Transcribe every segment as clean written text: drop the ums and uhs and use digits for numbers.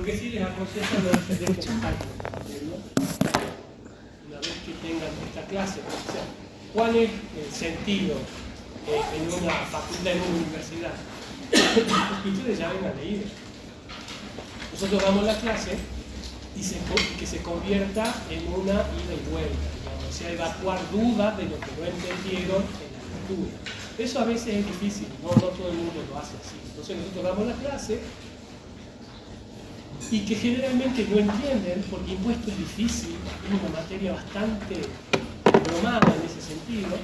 que sí les aconsejo no defender que nos falten una vez que tengan esta clase. O sea, ¿cuál es el sentido en una facultad, en una universidad? Que ustedes ya vengan leídos. Nosotros damos la clase y que se convierta en una ida y vuelta, digamos, o sea, evacuar dudas de lo que no entendieron en la lectura. Eso a veces es difícil, no todo el mundo lo hace así. Entonces nosotros damos la clase y que generalmente no entienden, porque impuesto es difícil, es una materia bastante bromada en ese sentido.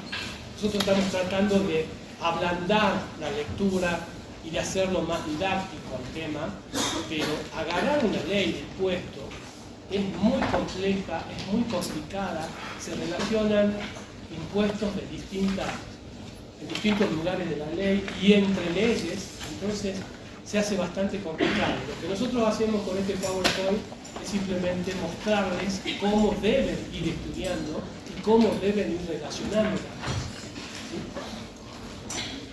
Nosotros estamos tratando de ablandar la lectura y de hacerlo más didáctico al tema, pero agarrar una ley de impuesto es muy compleja, es muy complicada, se relacionan impuestos en distintos lugares de la ley y entre leyes, entonces se hace bastante complicado. Lo que nosotros hacemos con este PowerPoint es simplemente mostrarles cómo deben ir estudiando y cómo deben ir relacionando las cosas. ¿Sí?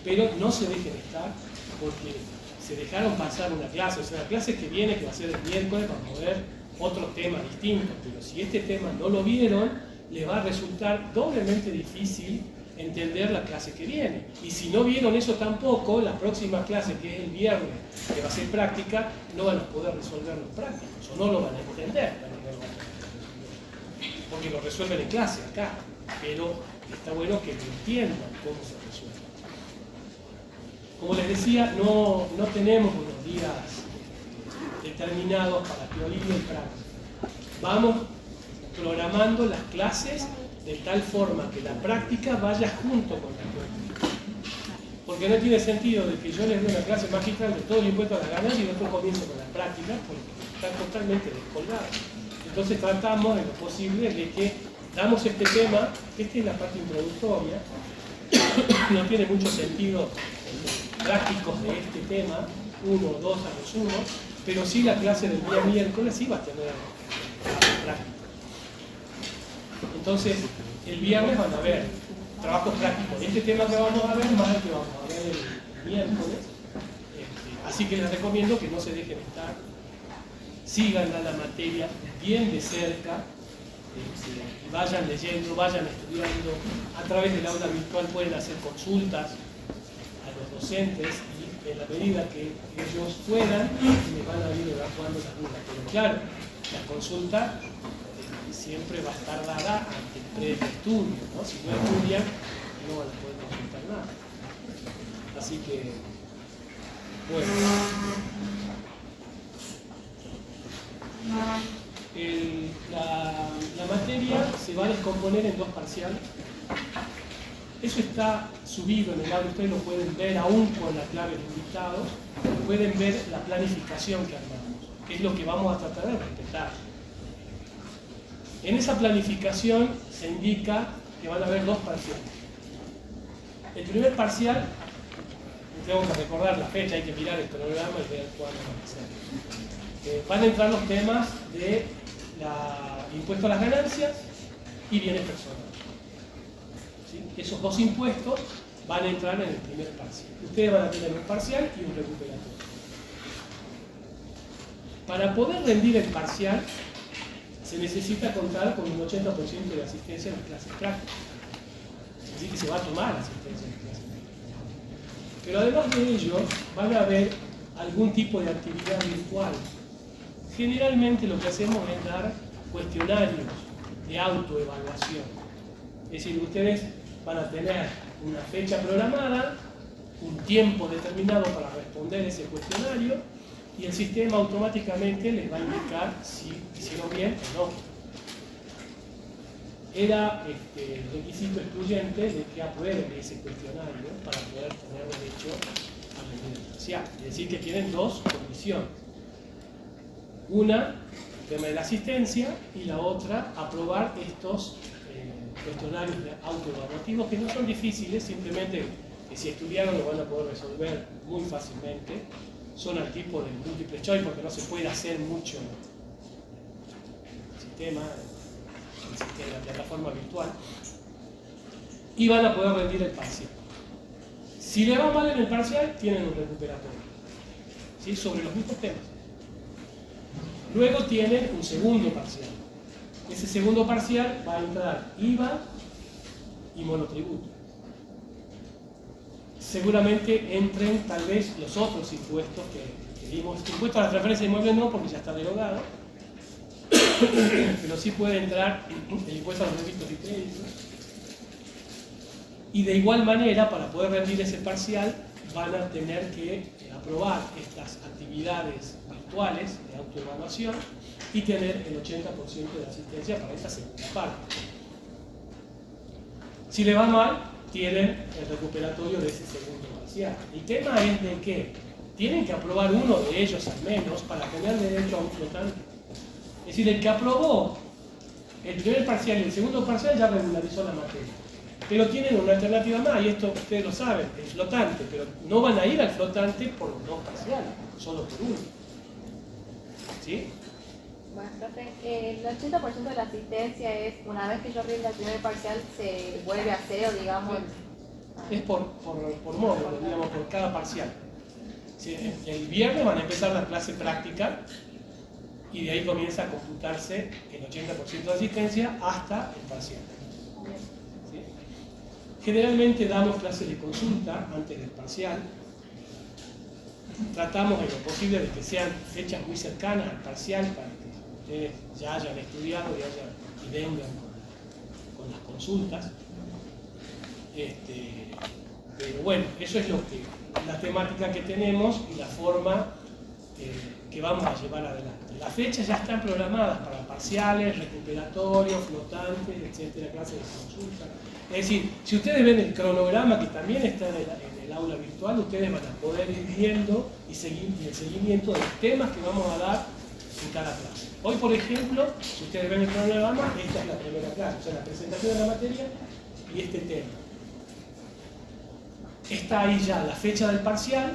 Pero no se dejen estar, porque se dejaron pasar una clase, o sea, la clase que viene, que va a ser el miércoles, vamos a ver otro tema distinto, pero si este tema no lo vieron, les va a resultar doblemente difícil entender la clase que viene. Y si no vieron eso tampoco, la próxima clase, que es el viernes, que va a ser práctica, no van a poder resolver los prácticos, o no lo van a entender, porque lo resuelven en clase acá, pero está bueno que lo entiendan cómo se resuelve. Como les decía, no tenemos unos días determinados para teoría y práctica. Vamos programando las clases de tal forma que la práctica vaya junto con la teoría. Porque no tiene sentido de que yo les dé una clase magistral de todo el impuesto a las ganancias y después comienzo con la práctica, porque están totalmente descolgados. Entonces tratamos en lo posible de que damos este tema, esta es la parte introductoria, no tiene mucho sentido prácticos de este tema, 1 o 2 a lo sumo, pero sí la clase del día miércoles sí va a tener práctica. Entonces, el viernes van a ver trabajos prácticos de este tema que vamos a ver, más el que vamos a ver el miércoles. Así que les recomiendo que no se dejen estar, sigan a la materia bien de cerca, vayan leyendo, vayan estudiando. A través del aula virtual pueden hacer consultas a los docentes y en la medida que ellos puedan, les van a ir evacuando las dudas. Pero claro, la consulta siempre va a estar dada ante el previo estudio, ¿no? Si no estudian, no van a poder consultar nada. Así que, bueno. La materia se va a descomponer en 2 parciales. Eso está subido en el aula, ustedes lo pueden ver aún con la clave de invitados, pueden ver la planificación que armamos, que es lo que vamos a tratar de respetar. En esa planificación se indica que van a haber 2 parciales. El primer parcial, tengo que recordar la fecha, hay que mirar el programa y ver cuándo va a ser. Van a entrar los temas de impuesto a las ganancias y bienes personales. ¿Sí? Esos 2 impuestos van a entrar en el primer parcial. Ustedes van a tener un parcial y un recuperatorio. Para poder rendir el parcial, se necesita contar con un 80% de asistencia en las clases prácticas. Así que se va a tomar asistencia en las clases prácticas. Pero además de ello, van a haber algún tipo de actividad virtual. Generalmente lo que hacemos es dar cuestionarios de autoevaluación. Es decir, ustedes van a tener una fecha programada, un tiempo determinado para responder ese cuestionario, y el sistema automáticamente les va a indicar si hicieron bien o no. Era requisito excluyente de que aprueben ese cuestionario para poder tener derecho a rendir el parcial. Es decir, que tienen 2 condiciones. Una, el tema de la asistencia, y la otra, aprobar estos cuestionarios autoevaluativos que no son difíciles, simplemente que si estudiaron lo van a poder resolver muy fácilmente. Son al tipo de múltiple choice porque no se puede hacer mucho el sistema, la plataforma virtual, y van a poder rendir el parcial. Si le va mal en el parcial, tienen un recuperatorio, ¿sí? Sobre los mismos temas. Luego tienen un segundo parcial. Ese segundo parcial va a entrar IVA y monotributo. Seguramente entren tal vez los otros impuestos que vimos. Impuesto a la transferencia de inmuebles no, porque ya está derogado. Pero sí puede entrar el impuesto a los débitos y créditos. Y de igual manera, para poder rendir ese parcial, van a tener que aprobar estas actividades virtuales de autoevaluación y tener el 80% de asistencia para esta segunda parte. Si le va mal, tienen el recuperatorio de ese segundo parcial. El tema es de que tienen que aprobar uno de ellos al menos para tener derecho a un flotante. Es decir, el que aprobó el primer parcial y el segundo parcial ya regularizó la materia. Pero tienen una alternativa más, y esto ustedes lo saben, el flotante, pero no van a ir al flotante por los dos parciales, solo por uno. ¿Sí? Bueno, profe, el 80% de la asistencia es, una vez que yo rinda el primer parcial, se vuelve a cero, digamos. Es por módulo, digamos, por cada parcial. ¿Sí? El viernes van a empezar la clase práctica y de ahí comienza a computarse el 80% de asistencia hasta el parcial. ¿Sí? Generalmente damos clases de consulta antes del parcial. Tratamos en lo posible de que sean fechas muy cercanas al parcial para que ustedes ya hayan estudiado y vengan con las consultas. Pero bueno, eso es la temática que tenemos y la forma que vamos a llevar adelante. Las fechas ya están programadas para parciales, recuperatorios, flotantes, etcétera, clases de consulta. Es decir, si ustedes ven el cronograma que también está en el aula virtual, ustedes van a poder ir viendo y seguir el seguimiento de los temas que vamos a dar en cada clase. Hoy, por ejemplo, si ustedes ven el cronograma, esta es la primera clase, o sea, la presentación de la materia y este tema. Está ahí ya la fecha del parcial,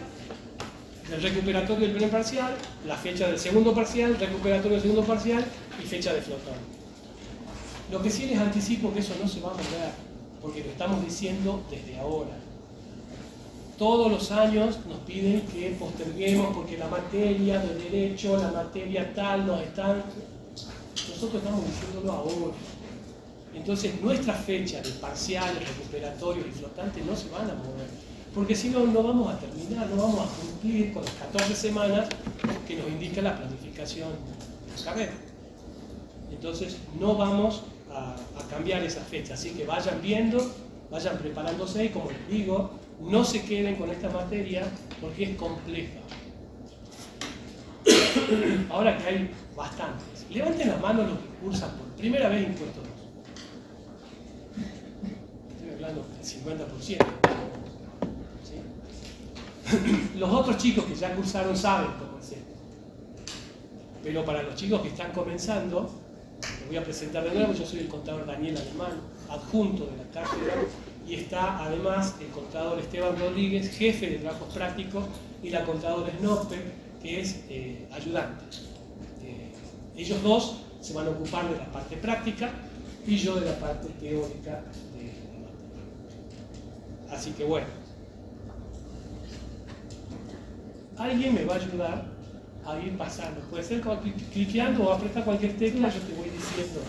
del recuperatorio del primer parcial, la fecha del segundo parcial, recuperatorio del segundo parcial y fecha de flotante. Lo que sí les anticipo que eso no se va a mover, porque lo estamos diciendo desde ahora. Todos los años nos piden que posterguemos porque la materia de derecho, la materia tal, nos están... Nosotros estamos diciéndolo ahora. Entonces nuestras fechas de parciales, recuperatorios y flotantes no se van a mover, porque si no, no vamos a terminar, no vamos a cumplir con las 14 semanas que nos indica la planificación de la carrera. Entonces no vamos a cambiar esa fecha, así que vayan viendo, vayan preparándose y como les digo, no se queden con esta materia porque es compleja. Ahora que hay bastantes, levanten la mano los que cursan por primera vez impuestos 2. Estoy hablando del 50%. ¿Sí? Los otros chicos que ya cursaron saben cómo es esto. Pero para los chicos que están comenzando, les voy a presentar de nuevo. Yo soy el contador Daniel Alemán, adjunto de la cátedra, y está además el contador Esteban Rodríguez, jefe de trabajos prácticos, y la contadora Snoppe, que es ayudante. Ellos dos se van a ocupar de la parte práctica y yo de la parte teórica de la materia. Así que bueno, alguien me va a ayudar a ir pasando. Puede ser cliqueando o apretar cualquier tecla, yo te voy diciendo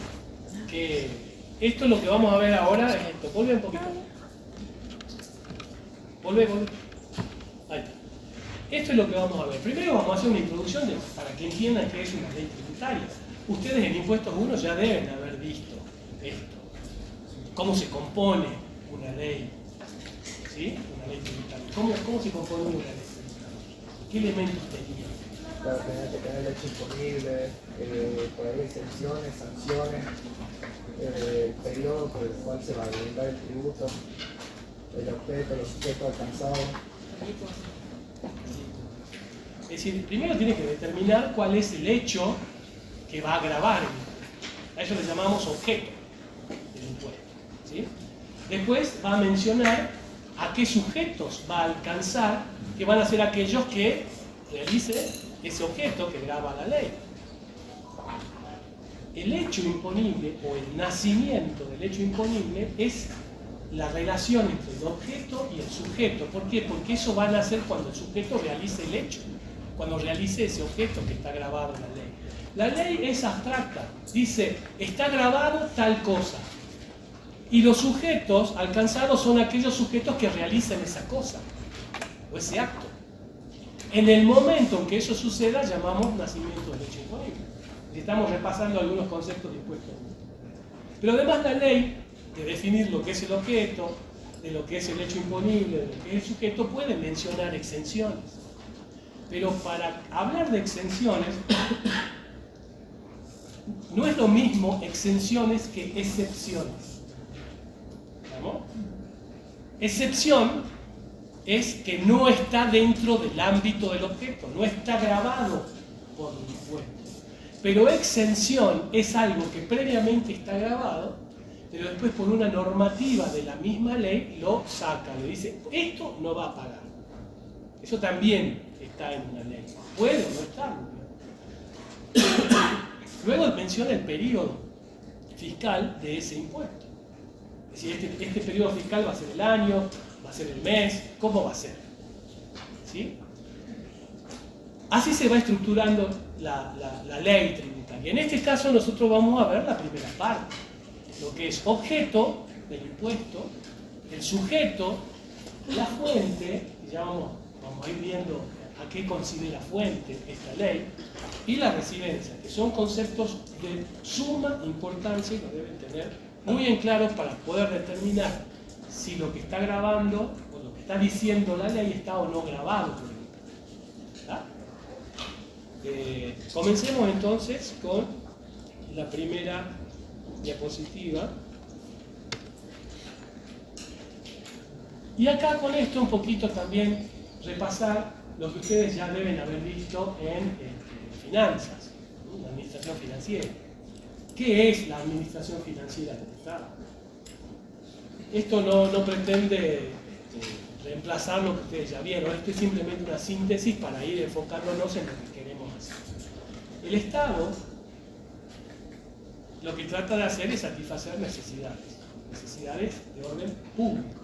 que esto es lo que vamos a ver ahora. Es esto. Vuelve un poquito. Vuelve. Ahí está. Esto es lo que vamos a ver. Primero vamos a hacer una introducción para que entiendan qué es una ley tributaria. Ustedes en Impuestos 1 ya deben haber visto esto. Cómo se compone una ley. ¿Sí? Una ley tributaria. ¿Cómo se compone una ley tributaria? ¿Qué elementos tenía? Claro, tenés que tener leche imponible, por ahí exenciones, sanciones, el periodo por el cual se va a brindar el tributo, el objeto, los sujetos alcanzados. Es decir, primero tiene que determinar cuál es el hecho que va a gravar el impuesto. A eso le llamamos objeto del impuesto. ¿Sí? Después va a mencionar a qué sujetos va a alcanzar, que van a ser aquellos que realicen ese objeto que grava la ley. El hecho imponible o el nacimiento del hecho imponible es la relación entre el objeto y el sujeto. ¿Por qué? Porque eso va a nacer cuando el sujeto realice el hecho. cuando realice ese objeto que está grabado en la ley. La ley es abstracta, dice, está grabado tal cosa. Y los sujetos alcanzados son aquellos sujetos que realizan esa cosa, o ese acto. En el momento en que eso suceda, llamamos nacimiento del hecho imponible. Estamos repasando algunos conceptos de impuestos. Pero además la ley, de definir lo que es el objeto, de lo que es el hecho imponible, de lo que es el sujeto, puede mencionar exenciones. Pero para hablar de exenciones, no es lo mismo exenciones que excepciones. ¿Vamos? Excepción es que no está dentro del ámbito del objeto, no está grabado por un impuesto. Pero exención es algo que previamente está grabado, pero después por una normativa de la misma ley lo saca, le dice, esto no va a pagar. Eso también está en una ley. Puede o no estar. Luego menciona el periodo fiscal de ese impuesto. Es decir, este periodo fiscal va a ser el año, va a ser el mes, ¿cómo va a ser? ¿Sí? Así se va estructurando la ley tributaria. En este caso nosotros vamos a ver la primera parte, lo que es objeto del impuesto, el sujeto, la fuente, y ya vamos a ir viendo a qué considera fuente esta ley, y la residencia, que son conceptos de suma importancia y que deben tener muy en claro para poder determinar si lo que está grabando o lo que está diciendo la ley está o no grabado por el impuesto. Comencemos entonces con la primera diapositiva. Y acá con esto un poquito también repasar lo que ustedes ya deben haber visto en finanzas, ¿no? La administración financiera. ¿Qué es la administración financiera del Estado? Esto no pretende reemplazar lo que ustedes ya vieron, esto es simplemente una síntesis para ir enfocándonos en lo que queremos hacer. El Estado lo que trata de hacer es satisfacer necesidades de orden público.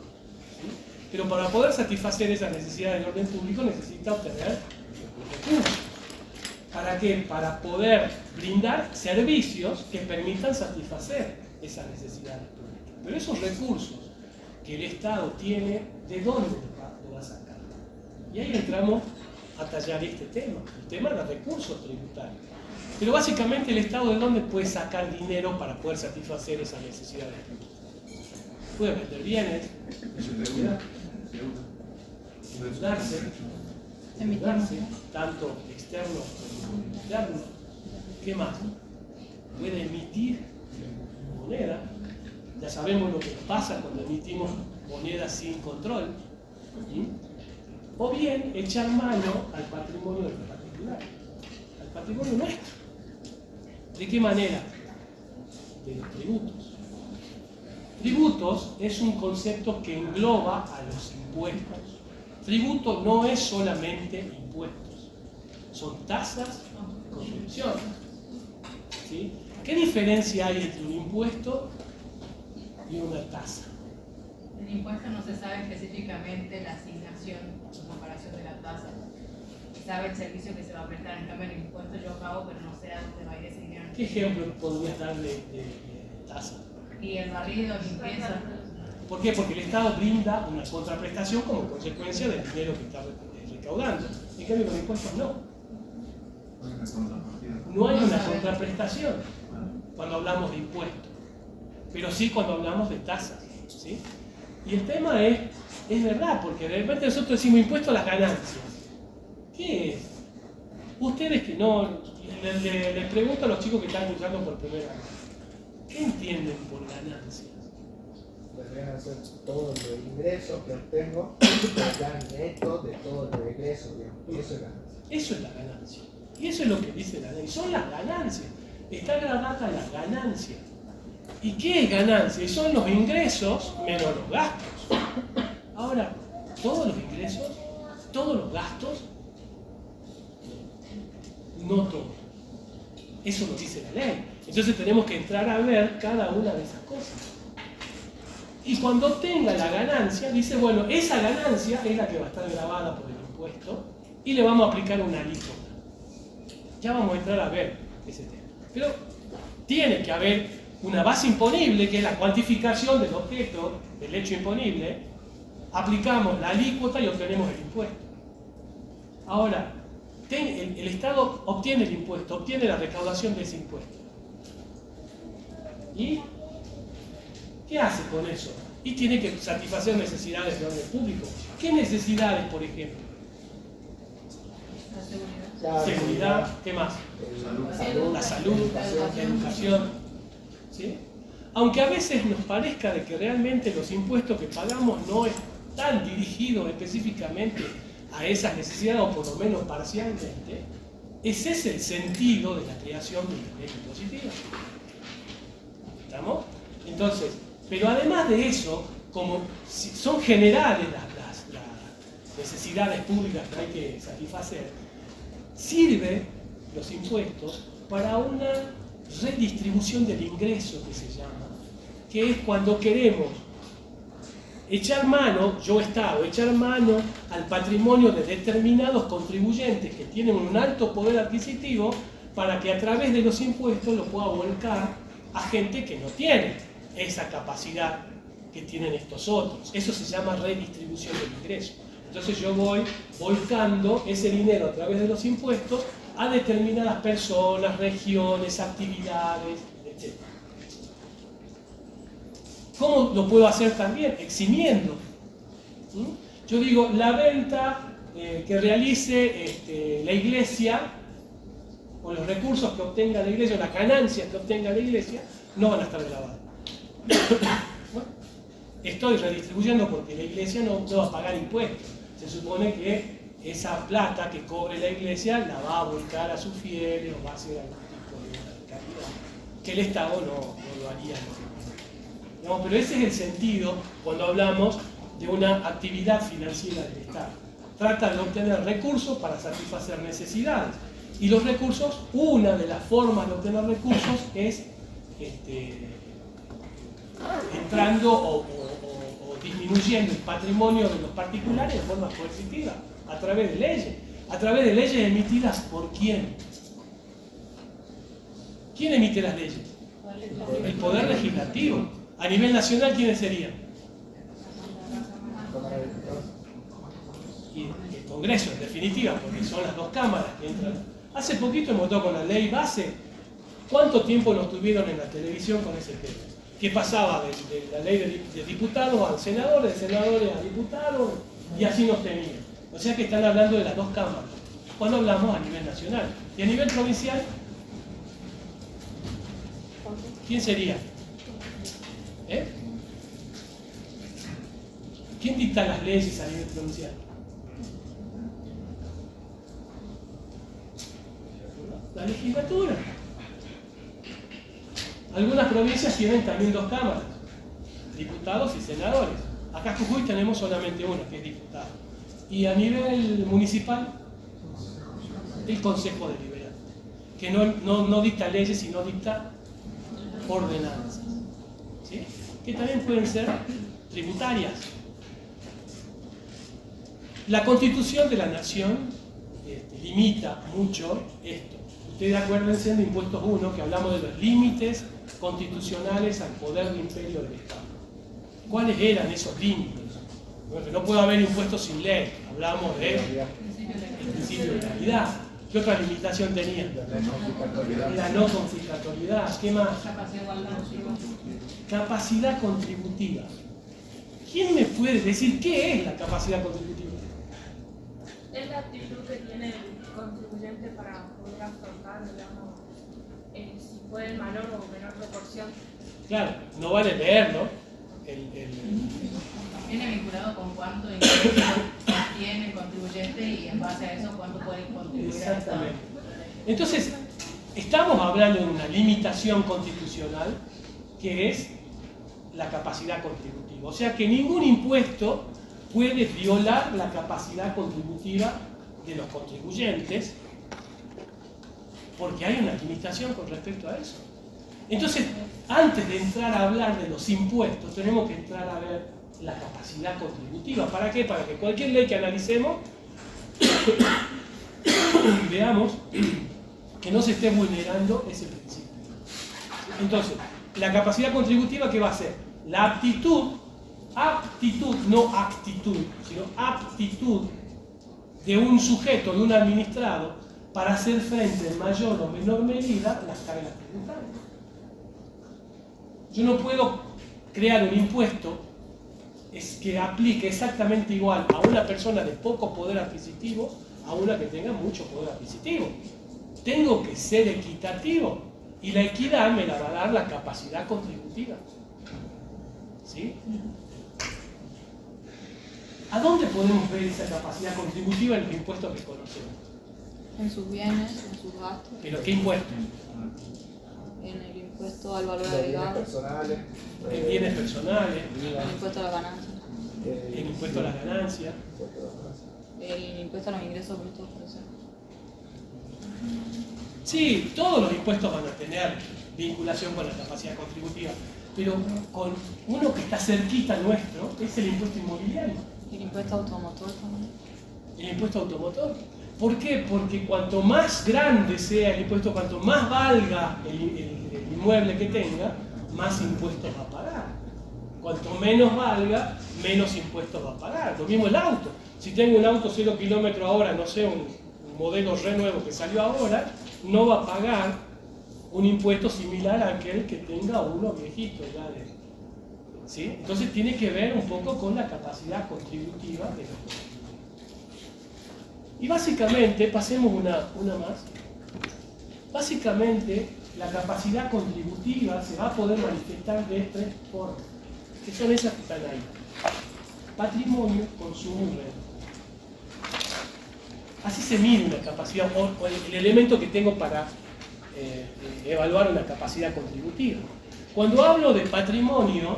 ¿Sí? Pero para poder satisfacer esas necesidades de orden público necesita obtener recursos. ¿Para qué? Para poder brindar servicios que permitan satisfacer esas necesidades públicas. Pero esos recursos que el Estado tiene, ¿de dónde lo va a sacar? Y ahí entramos a tallar este tema, el tema de los recursos tributarios. Pero básicamente el Estado, ¿de dónde puede sacar dinero para poder satisfacer esas necesidades públicas? Puede vender bienes de su propiedad, endeudarse, tanto externo como interno. ¿Qué más? Puede emitir moneda. Ya sabemos lo que pasa cuando emitimos moneda sin control. ¿Sí? O bien echar mano al patrimonio del particular, al patrimonio nuestro. ¿De qué manera? De los tributos. Tributos es un concepto que engloba a los impuestos. Tributo no es solamente impuestos, son tasas y contribuciones. ¿Sí? ¿Qué diferencia hay entre un impuesto y una tasa? El impuesto no se sabe específicamente la asignación en comparación de la tasa. Se sabe el servicio que se va a prestar. En cambio, el impuesto yo pago, pero no sé a dónde va a ir ese dinero. ¿Qué ejemplo podrías dar de tasa? Y el barrido, limpieza. ¿Por qué? Porque el Estado brinda una contraprestación como consecuencia del dinero que está recaudando. En cambio, con impuestos no. No hay una contraprestación cuando hablamos de impuestos, pero sí cuando hablamos de tasas. ¿Sí? Y el tema es verdad, porque de repente nosotros decimos impuesto a las ganancias. ¿Qué es? Ustedes que no, les pregunto a los chicos que están escuchando por primera vez, ¿qué entienden por ganancias? Deberían hacer todos los ingresos que obtengo, el plan neto de todos los ingresos, y eso es ganancia. Eso es la ganancia. Y eso es lo que dice la ley. Son las ganancias. Está grabada la ganancia. ¿Y qué es ganancia? Son los ingresos menos los gastos. Ahora, todos los ingresos, todos los gastos, no todos. Eso lo dice la ley. Entonces tenemos que entrar a ver cada una de esas cosas. Y cuando obtenga la ganancia, dice, bueno, esa ganancia es la que va a estar grabada por el impuesto y le vamos a aplicar una alícuota. Ya vamos a entrar a ver ese tema. Pero tiene que haber una base imponible, que es la cuantificación del objeto, del hecho imponible. Aplicamos la alícuota y obtenemos el impuesto. Ahora, el Estado obtiene el impuesto, obtiene la recaudación de ese impuesto. ¿Y qué hace con eso? Y tiene que satisfacer necesidades de orden público. ¿Qué necesidades, por ejemplo? La seguridad. Seguridad, ¿qué más? La salud, la educación. ¿Sí? Aunque a veces nos parezca de que realmente los impuestos que pagamos no están dirigidos específicamente a esas necesidades, o por lo menos parcialmente, ese es el sentido de la creación de una ley impositiva. ¿Estamos? Entonces, pero además de eso, como son generales las necesidades públicas que hay que satisfacer, sirven los impuestos para una redistribución del ingreso, que se llama, que es cuando queremos echar mano, yo Estado, echar mano al patrimonio de determinados contribuyentes que tienen un alto poder adquisitivo, para que a través de los impuestos lo pueda volcar a gente que no tiene esa capacidad que tienen estos otros. Eso se llama redistribución del ingreso. Entonces yo voy volcando ese dinero a través de los impuestos a determinadas personas, regiones, actividades, etc. ¿Cómo lo puedo hacer también? Eximiendo. Yo digo, la venta que realice la iglesia, o los recursos que obtenga la iglesia, o las ganancias que obtenga la iglesia, no van a estar grabados. Bueno, estoy redistribuyendo porque la iglesia no va a pagar impuestos. Se supone que esa plata que cobre la iglesia la va a volcar a sus fieles, o va a hacer algún tipo de caridad, que el Estado no lo haría. No, pero ese es el sentido cuando hablamos de una actividad financiera del Estado. Trata de obtener recursos para satisfacer necesidades. Y los recursos, una de las formas de obtener recursos es entrando o disminuyendo el patrimonio de los particulares de forma coercitiva, a través de leyes. A través de leyes emitidas ¿por quién? ¿Quién emite las leyes? El Poder Legislativo. A nivel nacional, ¿quiénes serían? Y el Congreso, en definitiva, porque son las dos cámaras que entran. Hace poquito hemos votado con la ley base. ¿Cuánto tiempo nos tuvieron en la televisión con ese tema? ¿Qué pasaba de la ley de diputados a senadores, de senadores a diputados? Y así nos tenían. O sea que están hablando de las dos cámaras. Cuando hablamos a nivel nacional. Y a nivel provincial, ¿quién sería? ¿Quién dicta las leyes a nivel provincial? La legislatura. Algunas provincias tienen también dos cámaras, diputados y senadores. Acá en Jujuy tenemos solamente una, que es diputado. Y a nivel municipal, el Consejo Deliberante, que no dicta leyes, sino dicta ordenanzas, ¿sí? Que también pueden ser tributarias. La Constitución de la Nación limita mucho esto. Ustedes acuérdense de Impuestos 1, que hablamos de los límites constitucionales al poder de imperio del Estado. ¿Cuáles eran esos límites? Bueno, que no puede haber impuestos sin ley. Hablamos del principio de legalidad. ¿Qué otra limitación tenía? La no confiscatoriedad. ¿Qué más? Capacidad contributiva. ¿Quién me puede decir qué es la capacidad contributiva? Es la actitud que tiene el contribuyente para poder afrontar, digamos, si puede en mayor o menor proporción. Claro, no vale leerlo. Viene vinculado con cuánto ingreso tiene el contribuyente y en base a eso cuánto puede contribuir al Estado. Exactamente. Entonces, estamos hablando de una limitación constitucional que es la capacidad contributiva. O sea que ningún impuesto puede violar la capacidad contributiva de los contribuyentes porque hay una limitación con respecto a eso. Entonces, antes de entrar a hablar de los impuestos, tenemos que entrar a ver la capacidad contributiva. ¿Para qué? Para que cualquier ley que analicemos veamos que no se esté vulnerando ese principio. Entonces, la capacidad contributiva, ¿qué va a ser? La aptitud, no actitud, sino aptitud de un sujeto, de un administrado, para hacer frente en mayor o menor medida a las cargas tributarias. Yo no puedo crear un impuesto que aplique exactamente igual a una persona de poco poder adquisitivo a una que tenga mucho poder adquisitivo. Tengo que ser equitativo y la equidad me la va a dar la capacidad contributiva. ¿Sí? ¿A dónde podemos ver esa capacidad contributiva en los impuestos que conocemos? En sus bienes, en sus gastos, ¿Pero qué impuesto? en el impuesto al valor Los bienes agregado, personales. En bienes personales, IVA, el impuesto a la ganancia, el impuesto a la ganancia. impuesto a la ganancia. el impuesto a los ingresos brutos, por ejemplo. Sí, todos los impuestos van a tener vinculación con la capacidad contributiva, pero con uno que está cerquita nuestro es el impuesto inmobiliario, El impuesto automotor también. el impuesto automotor. ¿Por qué? Porque cuanto más grande sea el impuesto, cuanto más valga el inmueble que tenga, más impuestos va a pagar. Cuanto menos valga, menos impuestos va a pagar. Lo mismo el auto. Si tengo un auto 0 kilómetros ahora, no sé, un modelo re nuevo que salió ahora, no va a pagar un impuesto similar a aquel que tenga uno viejito ya de, ¿sí? Entonces tiene que ver un poco con la capacidad contributiva de los. Y básicamente, pasemos una más, básicamente la capacidad contributiva se va a poder manifestar de tres formas, que son esas que están ahí: patrimonio, consumo y renta. Así se mide una capacidad, o el elemento que tengo para evaluar una capacidad contributiva. Cuando hablo de patrimonio,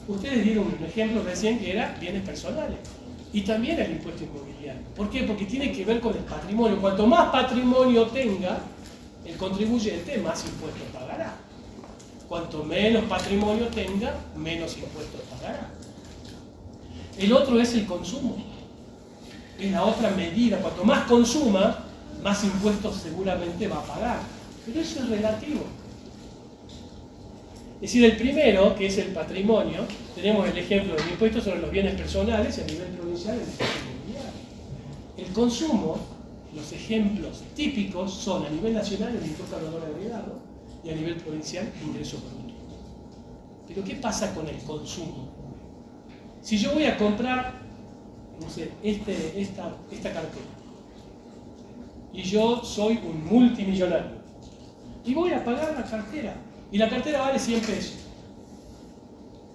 ustedes dieron un ejemplo recién que era bienes personales. Y también el impuesto inmobiliario. ¿Por qué? Porque tiene que ver con el patrimonio. Cuanto más patrimonio tenga el contribuyente, más impuestos pagará. Cuanto menos patrimonio tenga, menos impuestos pagará. El otro es el consumo. Es la otra medida. Cuanto más consuma, más impuestos seguramente va a pagar. Pero eso es relativo. Es decir, el primero, que es el patrimonio, tenemos el ejemplo del impuesto sobre los bienes personales y a nivel provincial el impuesto inmobiliario. El consumo, los ejemplos típicos son a nivel nacional el impuesto al valor agregado y a nivel provincial el ingreso bruto. Pero ¿qué pasa con el consumo? Si yo voy a comprar, no sé, esta cartera, y yo soy un multimillonario, y voy a pagar la cartera, y la cartera vale 100 pesos.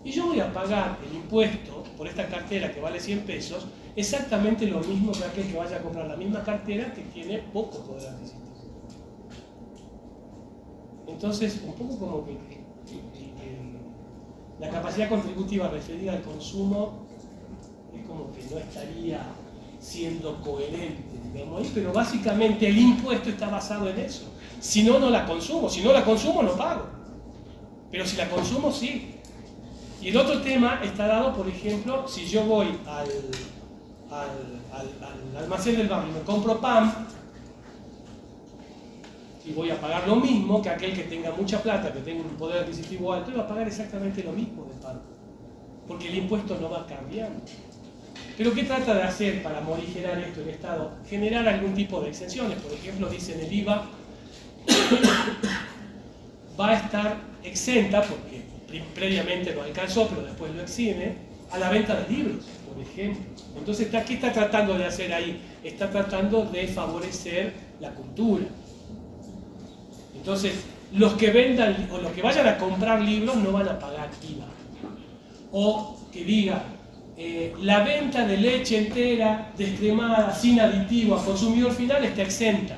Y yo voy a pagar el impuesto por esta cartera que vale 100 pesos exactamente lo mismo que aquel que vaya a comprar la misma cartera que tiene poco poder adquisitivo. Entonces, un poco como que la capacidad contributiva referida al consumo es como que no estaría siendo coherente, digamos ahí, pero básicamente el impuesto está basado en eso. Si no, no la consumo. Si no la consumo, no pago. Pero si la consumo, sí. Y el otro tema está dado, por ejemplo, si yo voy al almacén del barrio y me compro pan y voy a pagar lo mismo que aquel que tenga mucha plata, que tenga un poder adquisitivo alto, y va a pagar exactamente lo mismo de pan. Porque el impuesto no va cambiando. Pero ¿qué trata de hacer para morigerar esto el Estado? Generar algún tipo de exenciones. Por ejemplo, dicen el IVA va a estar exenta, porque previamente lo alcanzó, pero después lo exime, a la venta de libros, por ejemplo. Entonces, ¿qué está tratando de hacer ahí? Está tratando de favorecer la cultura. Entonces, los que vendan o los que vayan a comprar libros no van a pagar IVA. O que diga, la venta de leche entera, descremada, sin aditivo a consumidor final está exenta.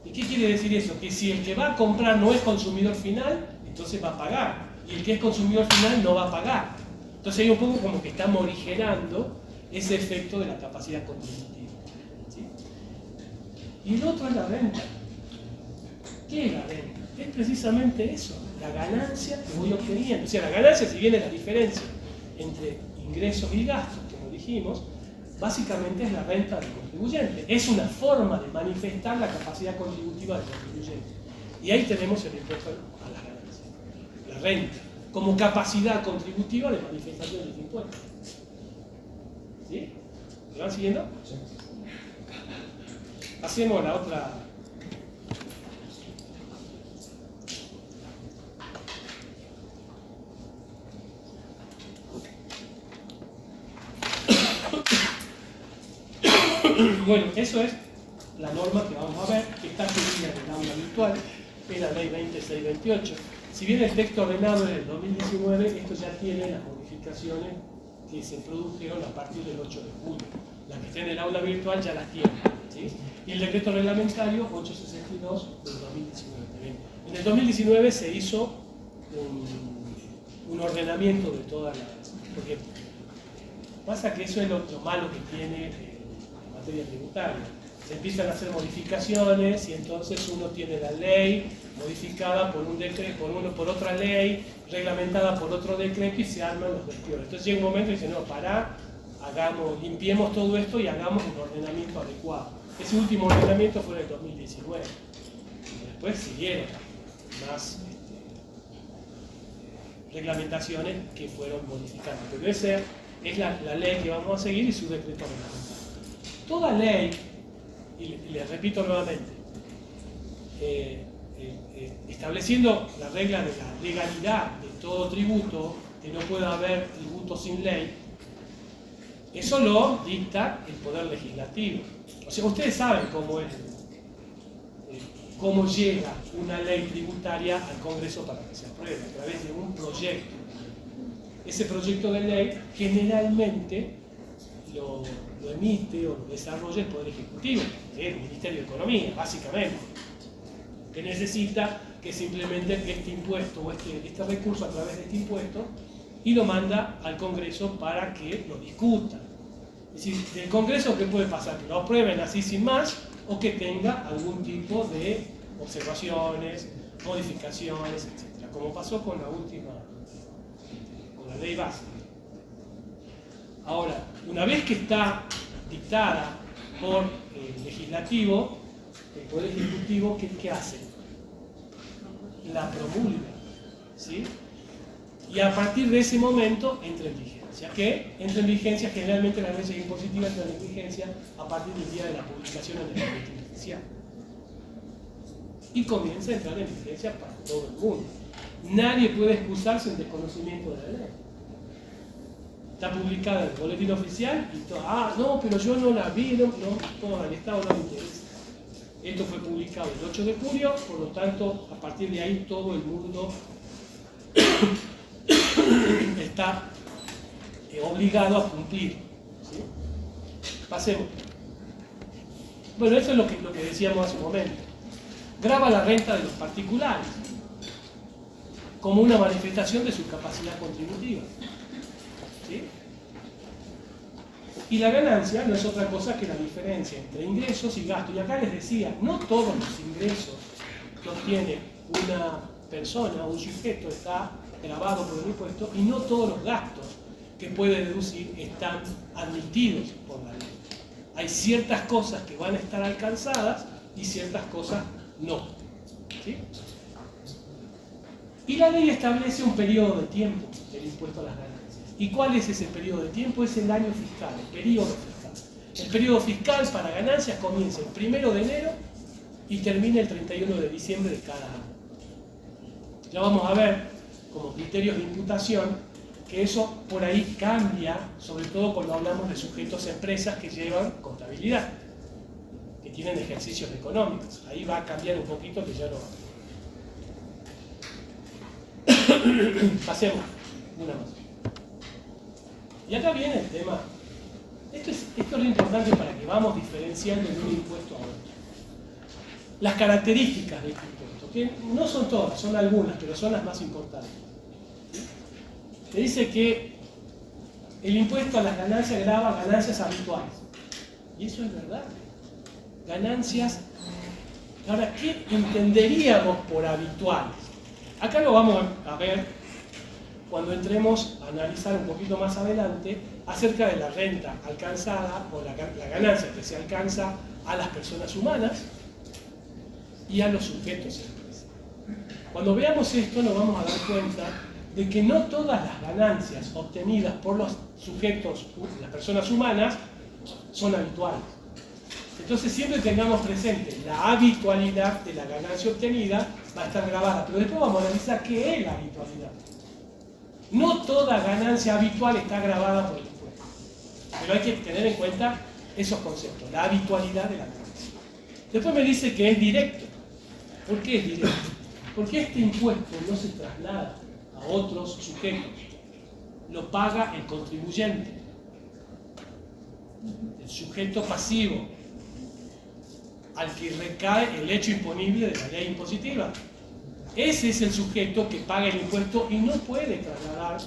¿Y qué quiere decir eso? Que si el que va a comprar no es consumidor final, entonces va a pagar. Y el que es consumidor final no va a pagar. Entonces hay un poco como que está morigerando ese efecto de la capacidad contributiva. ¿Sí? Y el otro es la renta. ¿Qué es la renta? Es precisamente eso, la ganancia que voy obteniendo. O sea, la ganancia, si bien es la diferencia entre ingresos y gastos, como dijimos, básicamente es la renta del contribuyente. Es una forma de manifestar la capacidad contributiva del contribuyente. Y ahí tenemos el impuesto a las ganancias. La renta, como capacidad contributiva de manifestación de este impuesto. ¿Sí? ¿Me van siguiendo? Sí. Hacemos la otra. Bueno, eso es la norma que vamos a ver, que está subida en el aula virtual, es la ley 2628. Si bien el texto ordenado es del 2019, esto ya tiene las modificaciones que se produjeron a partir del 8 de julio. La que está en el aula virtual ya las tiene, ¿sí? Y el decreto reglamentario 862 del 2019 también. En el 2019 se hizo un ordenamiento de todas las... Porque pasa que eso es lo malo que tiene en materia tributaria. Se empiezan a hacer modificaciones y entonces uno tiene la ley modificada por un decreto, por otra ley, reglamentada por otro decreto y se arman los después. Entonces llega un momento y dice, no, pará, limpiemos todo esto y hagamos un ordenamiento adecuado. Ese último ordenamiento fue en el 2019. Y después siguieron más reglamentaciones que fueron modificando. Pero esa es la ley que vamos a seguir y su decreto reglamentario. Toda ley, y les repito nuevamente, estableciendo la regla de la legalidad de todo tributo, que no puede haber tributo sin ley, eso lo dicta el Poder Legislativo. O sea, ustedes saben cómo llega una ley tributaria al Congreso para que se apruebe, a través de un proyecto. Ese proyecto de ley generalmente lo emite o lo desarrolla el Poder Ejecutivo, el Ministerio de Economía, básicamente, que necesita que se implemente este impuesto o este recurso a través de este impuesto y lo manda al Congreso para que lo discutan. Es decir, del Congreso, ¿qué puede pasar? Que lo aprueben así sin más o que tenga algún tipo de observaciones, modificaciones, etc. Como pasó con la última, con la ley básica. Ahora, una vez que está dictada por el legislativo, el Poder Ejecutivo, ¿qué hace? La promulga, ¿sí? Y a partir de ese momento entra en vigencia. ¿Qué? Entra en vigencia, generalmente las leyes impositivas entran en vigencia a partir del día de la publicación en el boletín oficial. Y comienza a entrar en vigencia para todo el mundo. Nadie puede excusarse en desconocimiento de la ley. Está publicada en el boletín oficial y todo, no, pero yo no la vi, no, al Estado no le interesa. Esto fue publicado el 8 de julio, por lo tanto, a partir de ahí todo el mundo está obligado a cumplir. ¿Sí? Pasemos. Bueno, eso es lo que decíamos hace un momento. Grava la renta de los particulares como una manifestación de su capacidad contributiva. ¿Sí? Y la ganancia no es otra cosa que la diferencia entre ingresos y gastos. Y acá les decía, no todos los ingresos que obtiene una persona, un sujeto, está grabado por el impuesto, y no todos los gastos que puede deducir están admitidos por la ley. Hay ciertas cosas que van a estar alcanzadas y ciertas cosas no. ¿Sí? Y la ley establece un periodo de tiempo del impuesto a las ganancias. ¿Y cuál es ese periodo de tiempo? Es el año fiscal, el periodo fiscal. El periodo fiscal para ganancias comienza el 1 de enero y termina el 31 de diciembre de cada año. Ya vamos a ver, como criterios de imputación, que eso por ahí cambia, sobre todo cuando hablamos de sujetos a empresas que llevan contabilidad, que tienen ejercicios económicos. Ahí va a cambiar un poquito, que ya no va. Pasemos una más. Y acá viene el tema. Esto es lo importante para que vamos diferenciando de un impuesto a otro. Las características de este impuesto, que no son todas, son algunas, pero son las más importantes. Se dice que el impuesto a las ganancias grava ganancias habituales. Y eso es verdad. Ganancias. Ahora, ¿qué entenderíamos por habituales? Acá lo vamos a ver cuando entremos a analizar un poquito más adelante acerca de la renta alcanzada o la ganancia que se alcanza a las personas humanas y a los sujetos en empresa. Cuando veamos esto nos vamos a dar cuenta de que no todas las ganancias obtenidas por los sujetos, las personas humanas, son habituales. Entonces siempre tengamos presente la habitualidad de la ganancia obtenida va a estar grabada, pero después vamos a analizar qué es la habitualidad. No toda ganancia habitual está grabada por el impuesto, pero hay que tener en cuenta esos conceptos, la habitualidad de la ganancia. Después me dice que es directo. ¿Por qué es directo? Porque este impuesto no se traslada a otros sujetos, lo paga el contribuyente, el sujeto pasivo, al que recae el hecho imponible de la ley impositiva. Ese es el sujeto que paga el impuesto y no puede trasladar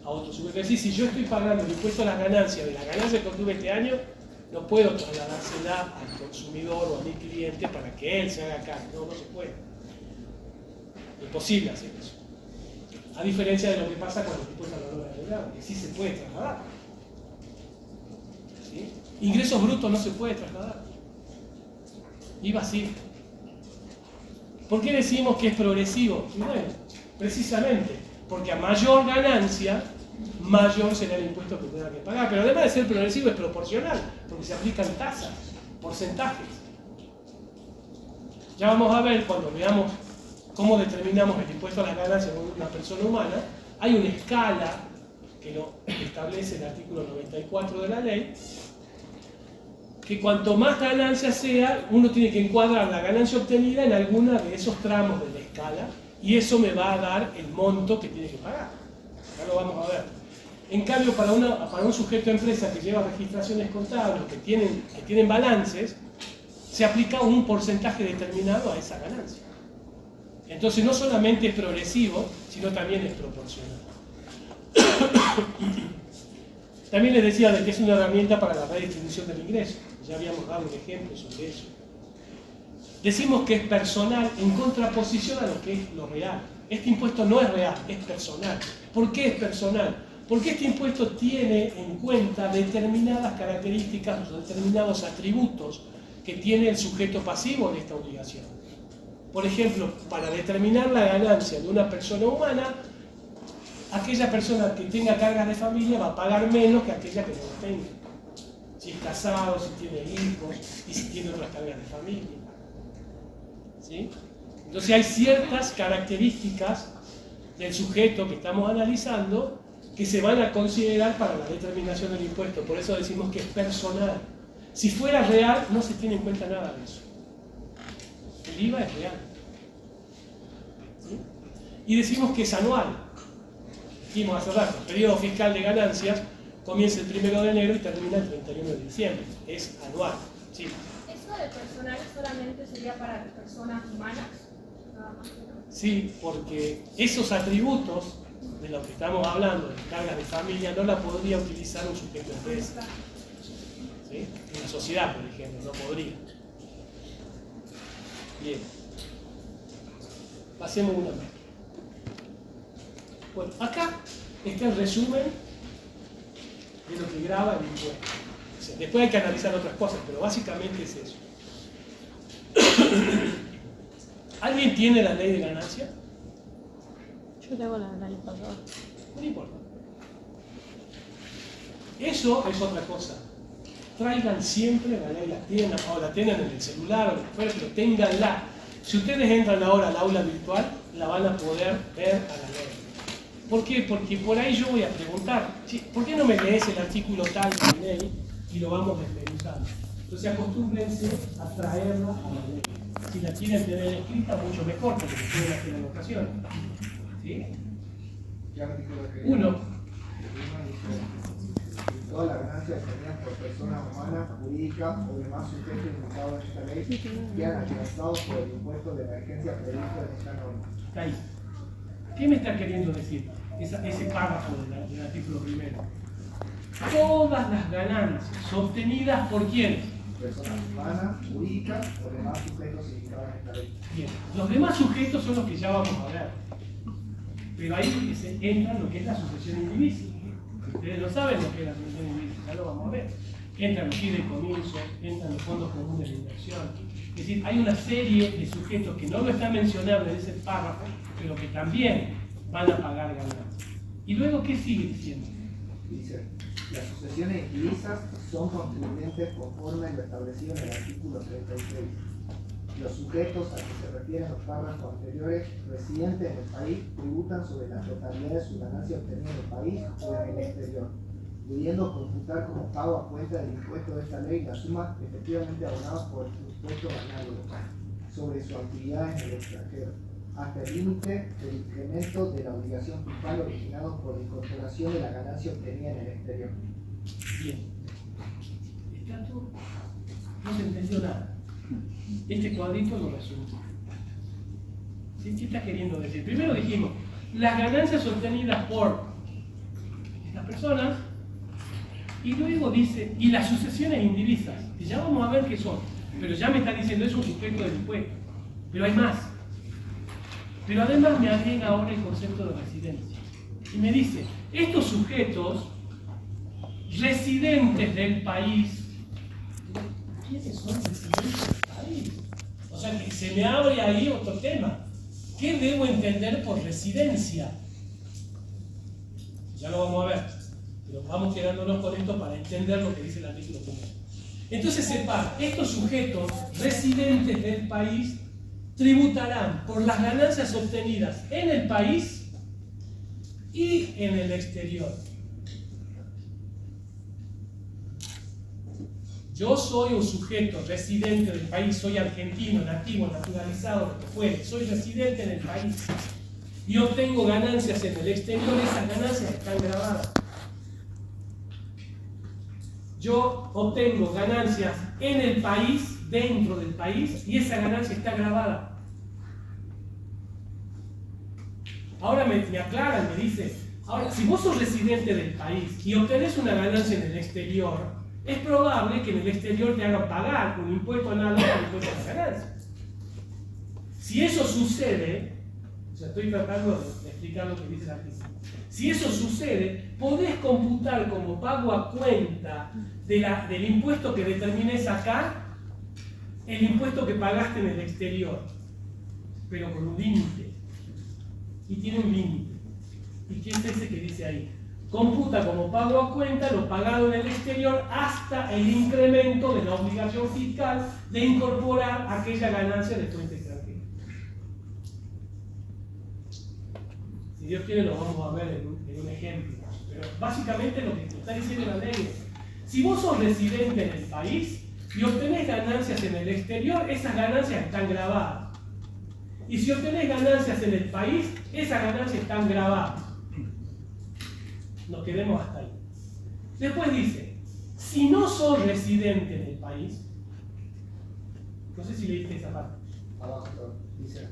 a otro sujeto. Es decir, si yo estoy pagando el impuesto a las ganancias, de las ganancias que obtuve este año, no puedo trasladársela al consumidor o a mi cliente para que él se haga cargo. No se puede. Imposible hacer eso. A diferencia de lo que pasa con el impuesto a la valor agregado, que sí se puede trasladar. ¿Sí? Ingresos brutos no se puede trasladar. IVA sí. ¿Por qué decimos que es progresivo? Y bueno, precisamente porque a mayor ganancia, mayor será el impuesto que tenga que pagar. Pero además de ser progresivo es proporcional, porque se aplican tasas, porcentajes. Ya vamos a ver cuando veamos cómo determinamos el impuesto a las ganancias de una persona humana. Hay una escala que lo establece el artículo 94 de la ley, que cuanto más ganancia sea, uno tiene que encuadrar la ganancia obtenida en alguna de esos tramos de la escala, y eso me va a dar el monto que tiene que pagar. Acá lo vamos a ver. En cambio, para un sujeto de empresa que lleva registraciones contables, que tienen balances, se aplica un porcentaje determinado a esa ganancia. Entonces no solamente es progresivo, sino también es proporcional. También les decía de que es una herramienta para la redistribución del ingreso. Ya habíamos dado un ejemplo sobre eso. Decimos que es personal en contraposición a lo que es lo real. Este impuesto no es real, es personal. ¿Por qué es personal? Porque este impuesto tiene en cuenta determinadas características, determinados atributos que tiene el sujeto pasivo de esta obligación. Por ejemplo, para determinar la ganancia de una persona humana, aquella persona que tenga cargas de familia va a pagar menos que aquella que no lo tenga. Si es casado, si tiene hijos y si tiene otras cargas de familia. ¿Sí? Entonces hay ciertas características del sujeto que estamos analizando que se van a considerar para la determinación del impuesto. Por eso decimos que es personal. Si fuera real, no se tiene en cuenta nada de eso. El IVA es real. ¿Sí? Y decimos que es anual. Dijimos hace rato, el periodo fiscal de ganancias comienza el 1 de enero y termina el 31 de diciembre. Es anual. ¿Sí? ¿Eso de personal solamente sería para las personas humanas? Nada más, ¿no? Sí, porque esos atributos de los que estamos hablando, de cargas de familia, no la podría utilizar un sujeto de empresa. ¿Sí? Una sociedad, por ejemplo, no podría. Bien. Pasemos una más. Bueno, acá está el resumen de lo que graba el impuesto. O sea, después hay que analizar otras cosas, pero básicamente es eso. ¿Alguien tiene la ley de ganancia? Yo tengo la del año pasado. No importa. Eso es otra cosa. Traigan siempre la ley, la tengan en el celular o lo que fuera, pero ténganla. Si ustedes entran ahora al aula virtual, la van a poder ver a la ley. ¿Por qué? Porque por ahí yo voy a preguntar, ¿por qué no me lees el artículo tal de la ley y lo vamos desmenuzando? Entonces acostúmbrense a traerla a la ley. Si la quieren tener escrita, mucho mejor, porque pueden hacer anotaciones. ¿Sí? Uno. Todas las ganancias obtenidas por personas humanas, jurídicas o demás sujetos indicados en esta ley quedan amenazados por el impuesto de emergencia previsto en esta norma. Ahí. ¿Qué me está queriendo decir ese párrafo del artículo primero? Todas las ganancias obtenidas por quién? Personas humanas, jurídicas o demás sujetos indicados en esta ley. Bien. Los demás sujetos son los que ya vamos a ver. Pero ahí entra lo que es la sucesión indivisible. Ustedes no saben lo que es la atención indígena, ya lo vamos a ver. Entran los fideicomisos, entran los fondos comunes de inversión. Es decir, hay una serie de sujetos que no lo están mencionando en ese párrafo, pero que también van a pagar ganancias. ¿Y luego qué sigue diciendo? Dice, las sucesiones indivisas son contribuyentes conforme a lo establecido en el artículo 36. Los sujetos a que se refieren los párrafos anteriores, residentes en el país, tributan sobre la totalidad de su ganancia obtenida en el país o en el exterior, pudiendo computar como pago a cuenta del impuesto de esta ley la suma efectivamente abonada por el impuesto análogo sobre su actividad en el extranjero, hasta el límite del incremento de la obligación fiscal originado por la incorporación de la ganancia obtenida en el exterior. Bien. ¿Está todo? No se entendió nada. Este cuadrito lo resume. ¿Sí? ¿Qué está queriendo decir? Primero dijimos, las ganancias obtenidas por estas personas, y luego dice, y las sucesiones indivisas, que ya vamos a ver qué son, pero ya me está diciendo, es un sujeto del impuesto, pero hay más. Pero además me agrega ahora el concepto de residencia. Y me dice, estos sujetos residentes del país, ¿quiénes son residentes del país? O sea que se me abre ahí otro tema. ¿Qué debo entender por residencia? Ya lo vamos a ver, pero vamos quedándonos con esto para entender lo que dice el artículo 1. Entonces separa, estos sujetos residentes del país tributarán por las ganancias obtenidas en el país y en el exterior. Yo soy un sujeto residente del país, soy argentino, nativo, naturalizado, lo que fuere, soy residente en el país y obtengo ganancias en el exterior, esas ganancias están grabadas. Yo obtengo ganancias en el país, dentro del país, y esa ganancia está grabada. Ahora me aclaran, me dice, ahora, si vos sos residente del país y obtenés una ganancia en el exterior, es probable que en el exterior te hagan pagar un impuesto análogo al impuesto a la ganancia. Si eso sucede, o sea, estoy tratando de explicar lo que dice la artículo. Si eso sucede, podés computar como pago a cuenta del impuesto que determines acá, el impuesto que pagaste en el exterior, pero con un límite. Y tiene un límite. ¿Y qué es ese que dice ahí? Computa como pago a cuenta lo pagado en el exterior hasta el incremento de la obligación fiscal de incorporar aquella ganancia de fuente extranjera. Si Dios quiere lo vamos a ver en un ejemplo. Pero básicamente lo que está diciendo la ley es, si vos sos residente en el país y obtenés ganancias en el exterior, esas ganancias están grabadas. Y si obtenés ganancias en el país, esas ganancias están grabadas. Nos quedemos hasta ahí. Después dice, si no sos residente en el país, no sé si leíste esa parte. Abajo dice,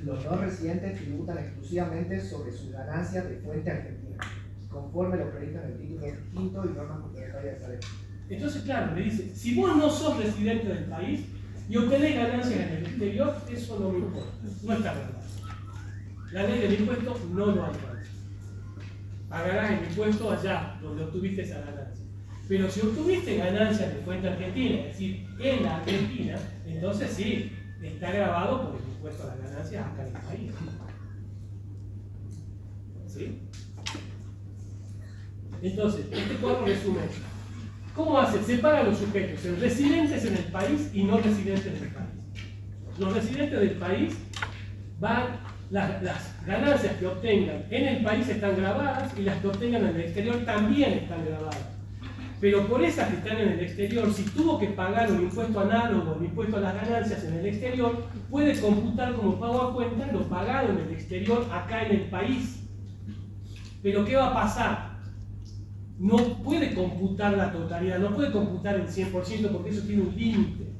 los no residentes tributan exclusivamente sobre sus ganancias de fuente argentina, conforme lo previsto en el título quinto y normas complementarias de esta ley. Entonces, claro, me dice, si vos no sos residente del país y obtenés ganancias en el exterior, eso no me importa, no está verdad. La ley del impuesto no lo alcanza. Pagarás el impuesto allá donde obtuviste esa ganancia. Pero si obtuviste ganancias de fuente argentina, es decir, en la Argentina, entonces sí, está grabado por el impuesto a las ganancias acá en el país. ¿Sí? Entonces, este cuadro resume eso. ¿Cómo hace? Separa a los sujetos en residentes en el país y no residentes del país. Los residentes del país las ganancias que obtengan en el país están grabadas y las que obtengan en el exterior también están grabadas. Pero por esas que están en el exterior, si tuvo que pagar un impuesto análogo, el impuesto a las ganancias en el exterior, puede computar como pago a cuenta lo pagado en el exterior acá en el país. Pero ¿qué va a pasar? No puede computar la totalidad, no puede computar el 100% porque eso tiene un límite.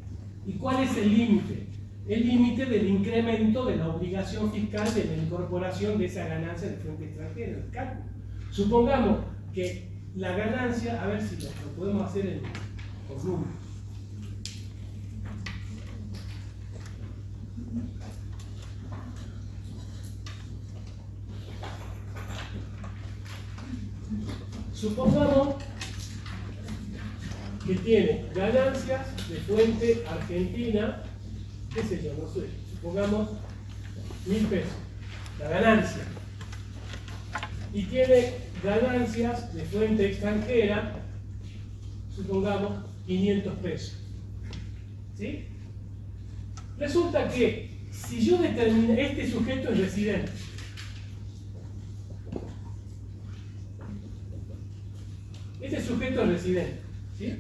¿Y cuál es el límite? El límite del incremento de la obligación fiscal de la incorporación de esa ganancia de fuente extranjera, el cálculo. Supongamos que la ganancia, a ver si lo podemos hacer con números. Supongamos que tiene ganancias de fuente argentina, qué sé yo, no sé, supongamos 1.000 pesos, la ganancia. Y tiene ganancias de fuente extranjera, supongamos 500 pesos. ¿Sí? Resulta que si yo determino, este sujeto es residente, este sujeto es residente, ¿sí?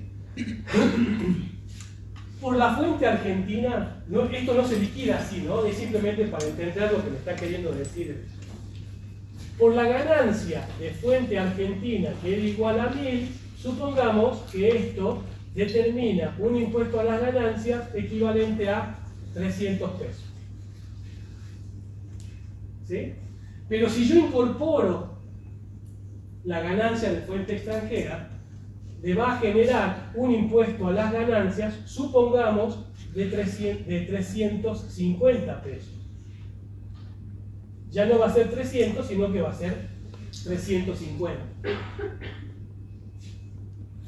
Por la fuente argentina, esto no se liquida así, ¿no? Es simplemente para entender lo que me está queriendo decir. Por la ganancia de fuente argentina, que es igual a 1.000, supongamos que esto determina un impuesto a las ganancias equivalente a 300 pesos. ¿Sí? Pero si yo incorporo la ganancia de fuente extranjera, le va a generar un impuesto a las ganancias, supongamos, de 350 pesos. Ya no va a ser 300, sino que va a ser 350.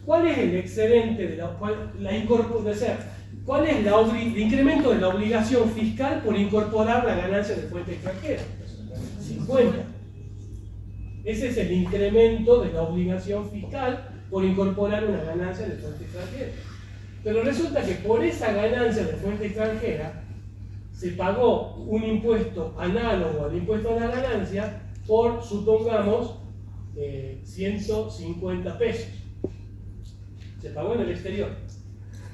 ¿Cuál es el excedente de la incorporación? ¿Cuál es el incremento de la obligación fiscal por incorporar la ganancia de fuente extranjera? 50. Ese es el incremento de la obligación fiscal por incorporar una ganancia de fuente extranjera. Pero resulta que por esa ganancia de fuente extranjera se pagó un impuesto análogo al impuesto a la ganancia por, supongamos, 150 pesos. Se pagó en el exterior.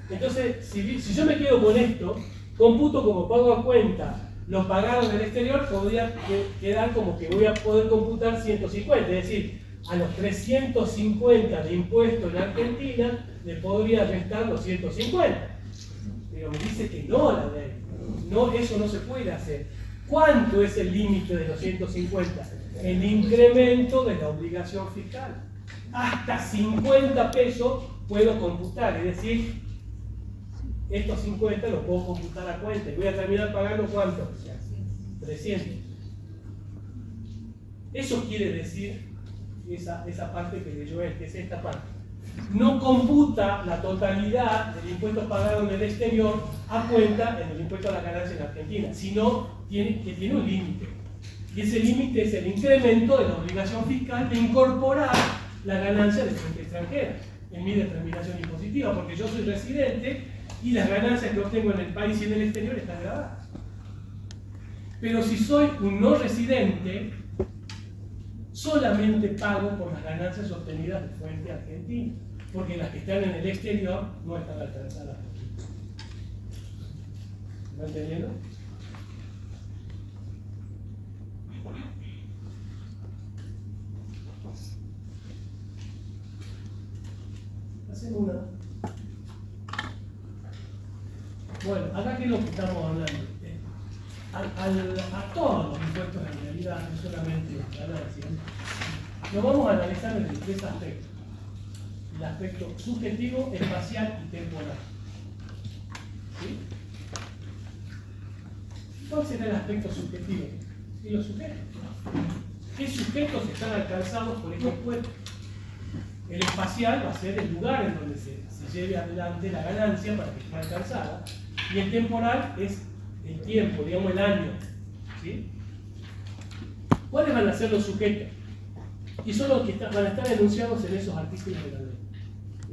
Entonces, si yo me quedo con esto, computo como pago a cuenta lo pagado en el exterior, podría quedar como que voy a poder computar 150, es decir, a los 350 de impuestos en Argentina le podría restar los 150. Pero me dice que no la ley. No, eso no se puede hacer. ¿Cuánto es el límite de los 150? El incremento de la obligación fiscal. Hasta 50 pesos puedo computar, es decir, estos 50 los puedo computar a cuenta. Y voy a terminar pagando ¿cuánto? 300. Eso quiere decir esa parte que leyó él, que es esta parte. No computa la totalidad del impuesto pagado en el exterior a cuenta en el impuesto a la ganancia en Argentina, sino que tiene un límite. Y ese límite es el incremento de la obligación fiscal de incorporar la ganancia de fuente extranjera en mi determinación impositiva, porque yo soy residente y las ganancias que obtengo en el país y en el exterior están grabadas. Pero si soy un no residente, solamente pago por las ganancias obtenidas de fuente argentina, porque las que están en el exterior no están alcanzadas. ¿Me entendiendo? Hacemos una. Bueno, acá que es lo que estamos hablando. A todos los impuestos en realidad, no solamente ganancias, lo vamos a analizar desde tres aspectos. El aspecto subjetivo, espacial y temporal. ¿Sí? ¿Cuál será el aspecto subjetivo? Y los sujetos. ¿Qué sujetos están alcanzados por estos impuestos? El espacial va a ser el lugar en donde se lleve adelante la ganancia para que esté alcanzada. Y el temporal es el tiempo, digamos el año. ¿Sí? ¿Cuáles van a ser los sujetos? Y son los que van a estar enunciados en esos artículos de la ley.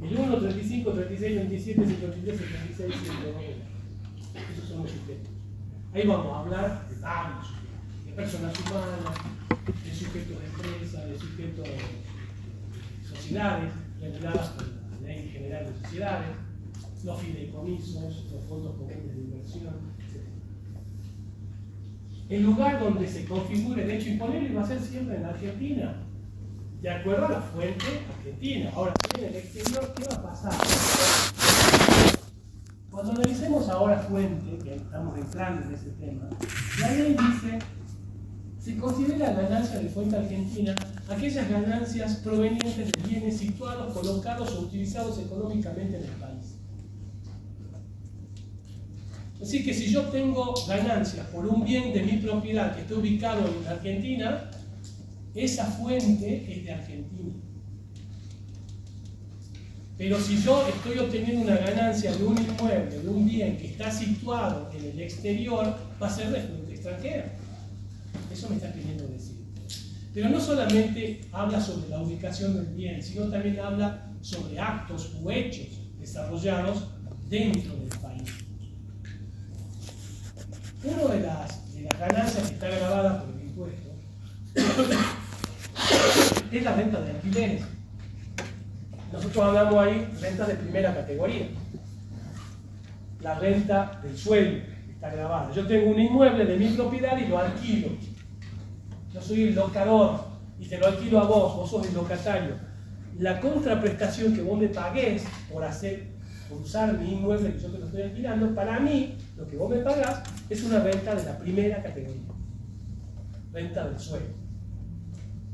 El 1, 35, 36, 27, 53, 76, 109. Esos son los sujetos. Ahí vamos a hablar de varios sujetos. De personas humanas, de sujetos de empresas, de sujetos de sociedades reguladas por la Ley General de Sociedades, los fideicomisos, los fondos comunes de inversión, etc. El lugar donde se configure el hecho imponible va a ser siempre en la Argentina, de acuerdo a la fuente argentina. Ahora, en el exterior, ¿qué va a pasar? Cuando analicemos ahora fuente, que estamos entrando en ese tema, la ley dice: se considera ganancia de fuente argentina aquellas ganancias provenientes de bienes situados, colocados o utilizados económicamente en el país. Así que si yo tengo ganancias por un bien de mi propiedad que esté ubicado en Argentina, esa fuente es de Argentina. Pero si yo estoy obteniendo una ganancia de un inmueble, de un bien que está situado en el exterior, va a ser de fuente extranjera. Eso me está queriendo decir. Pero no solamente habla sobre la ubicación del bien, sino también habla sobre actos u hechos desarrollados dentro del país. Una de las ganancias que está grabada por el impuesto es la renta de alquileres. Nosotros hablamos ahí de rentas de primera categoría. La renta del suelo está grabada. Yo tengo un inmueble de mi propiedad y lo alquilo. Yo soy el locador y te lo alquilo a vos sos el locatario. La contraprestación que vos me pagués por usar mi inmueble que yo te lo estoy alquilando, para mí, lo que vos me pagás es una renta de la primera categoría. Renta del suelo.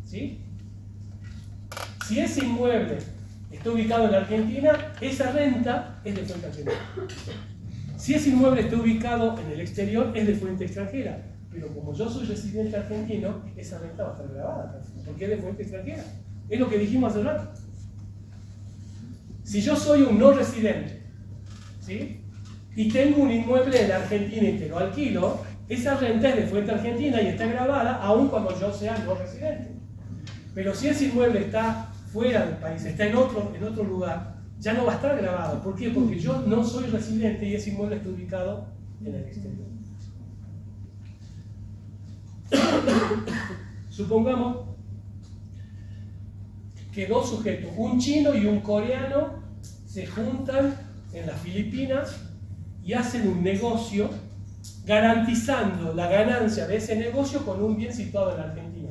¿Sí? Si ese inmueble está ubicado en Argentina, esa renta es de fuente argentina. Si ese inmueble está ubicado en el exterior, es de fuente extranjera. Pero como yo soy residente argentino, esa renta va a estar grabada, porque es de fuente extranjera. Es lo que dijimos hace rato. Si yo soy un no residente, ¿sí?, y tengo un inmueble en la Argentina y te lo alquilo, esa renta es de fuente argentina y está grabada aun cuando yo sea no residente. Pero si ese inmueble está fuera del país, está en otro lugar, ya no va a estar grabado. ¿Por qué? Porque yo no soy residente y ese inmueble está ubicado en el exterior. Supongamos que dos sujetos, un chino y un coreano, se juntan en las Filipinas y hacen un negocio garantizando la ganancia de ese negocio con un bien situado en la Argentina.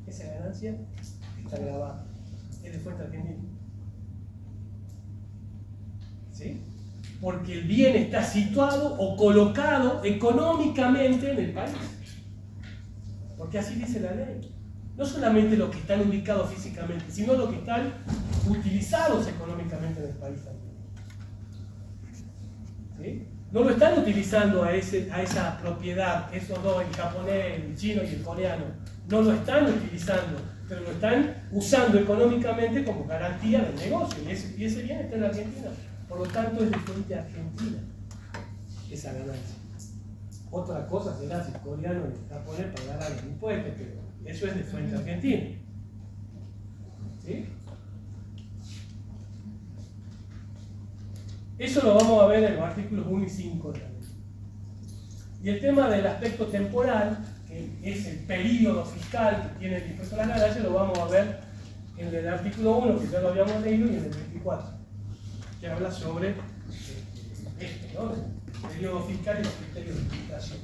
Esa ganancia está grabada, es de fuente argentina. ¿Sí? Porque el bien está situado o colocado económicamente en el país. Porque así dice la ley. No solamente los que están ubicados físicamente, sino los que están utilizados económicamente en el país también. ¿Sí? No lo están utilizando a esa propiedad, esos dos, el japonés, el chino y el coreano. No lo están utilizando, pero lo están usando económicamente como garantía del negocio. Y ese bien está en la Argentina. Por lo tanto, es de fuente argentina esa ganancia. Otra cosa será si el coreano y el japonés pagarán los impuestos, pero eso es de fuente argentina. ¿Sí? Eso lo vamos a ver en los artículos 1 y 5 de la ley. Y el tema del aspecto temporal, que es el período fiscal que tiene el impuesto a las ganancias, lo vamos a ver en el artículo 1, que ya lo habíamos leído, y en el 24, que habla sobre esto, ¿no? El periodo fiscal y los criterios de limitación.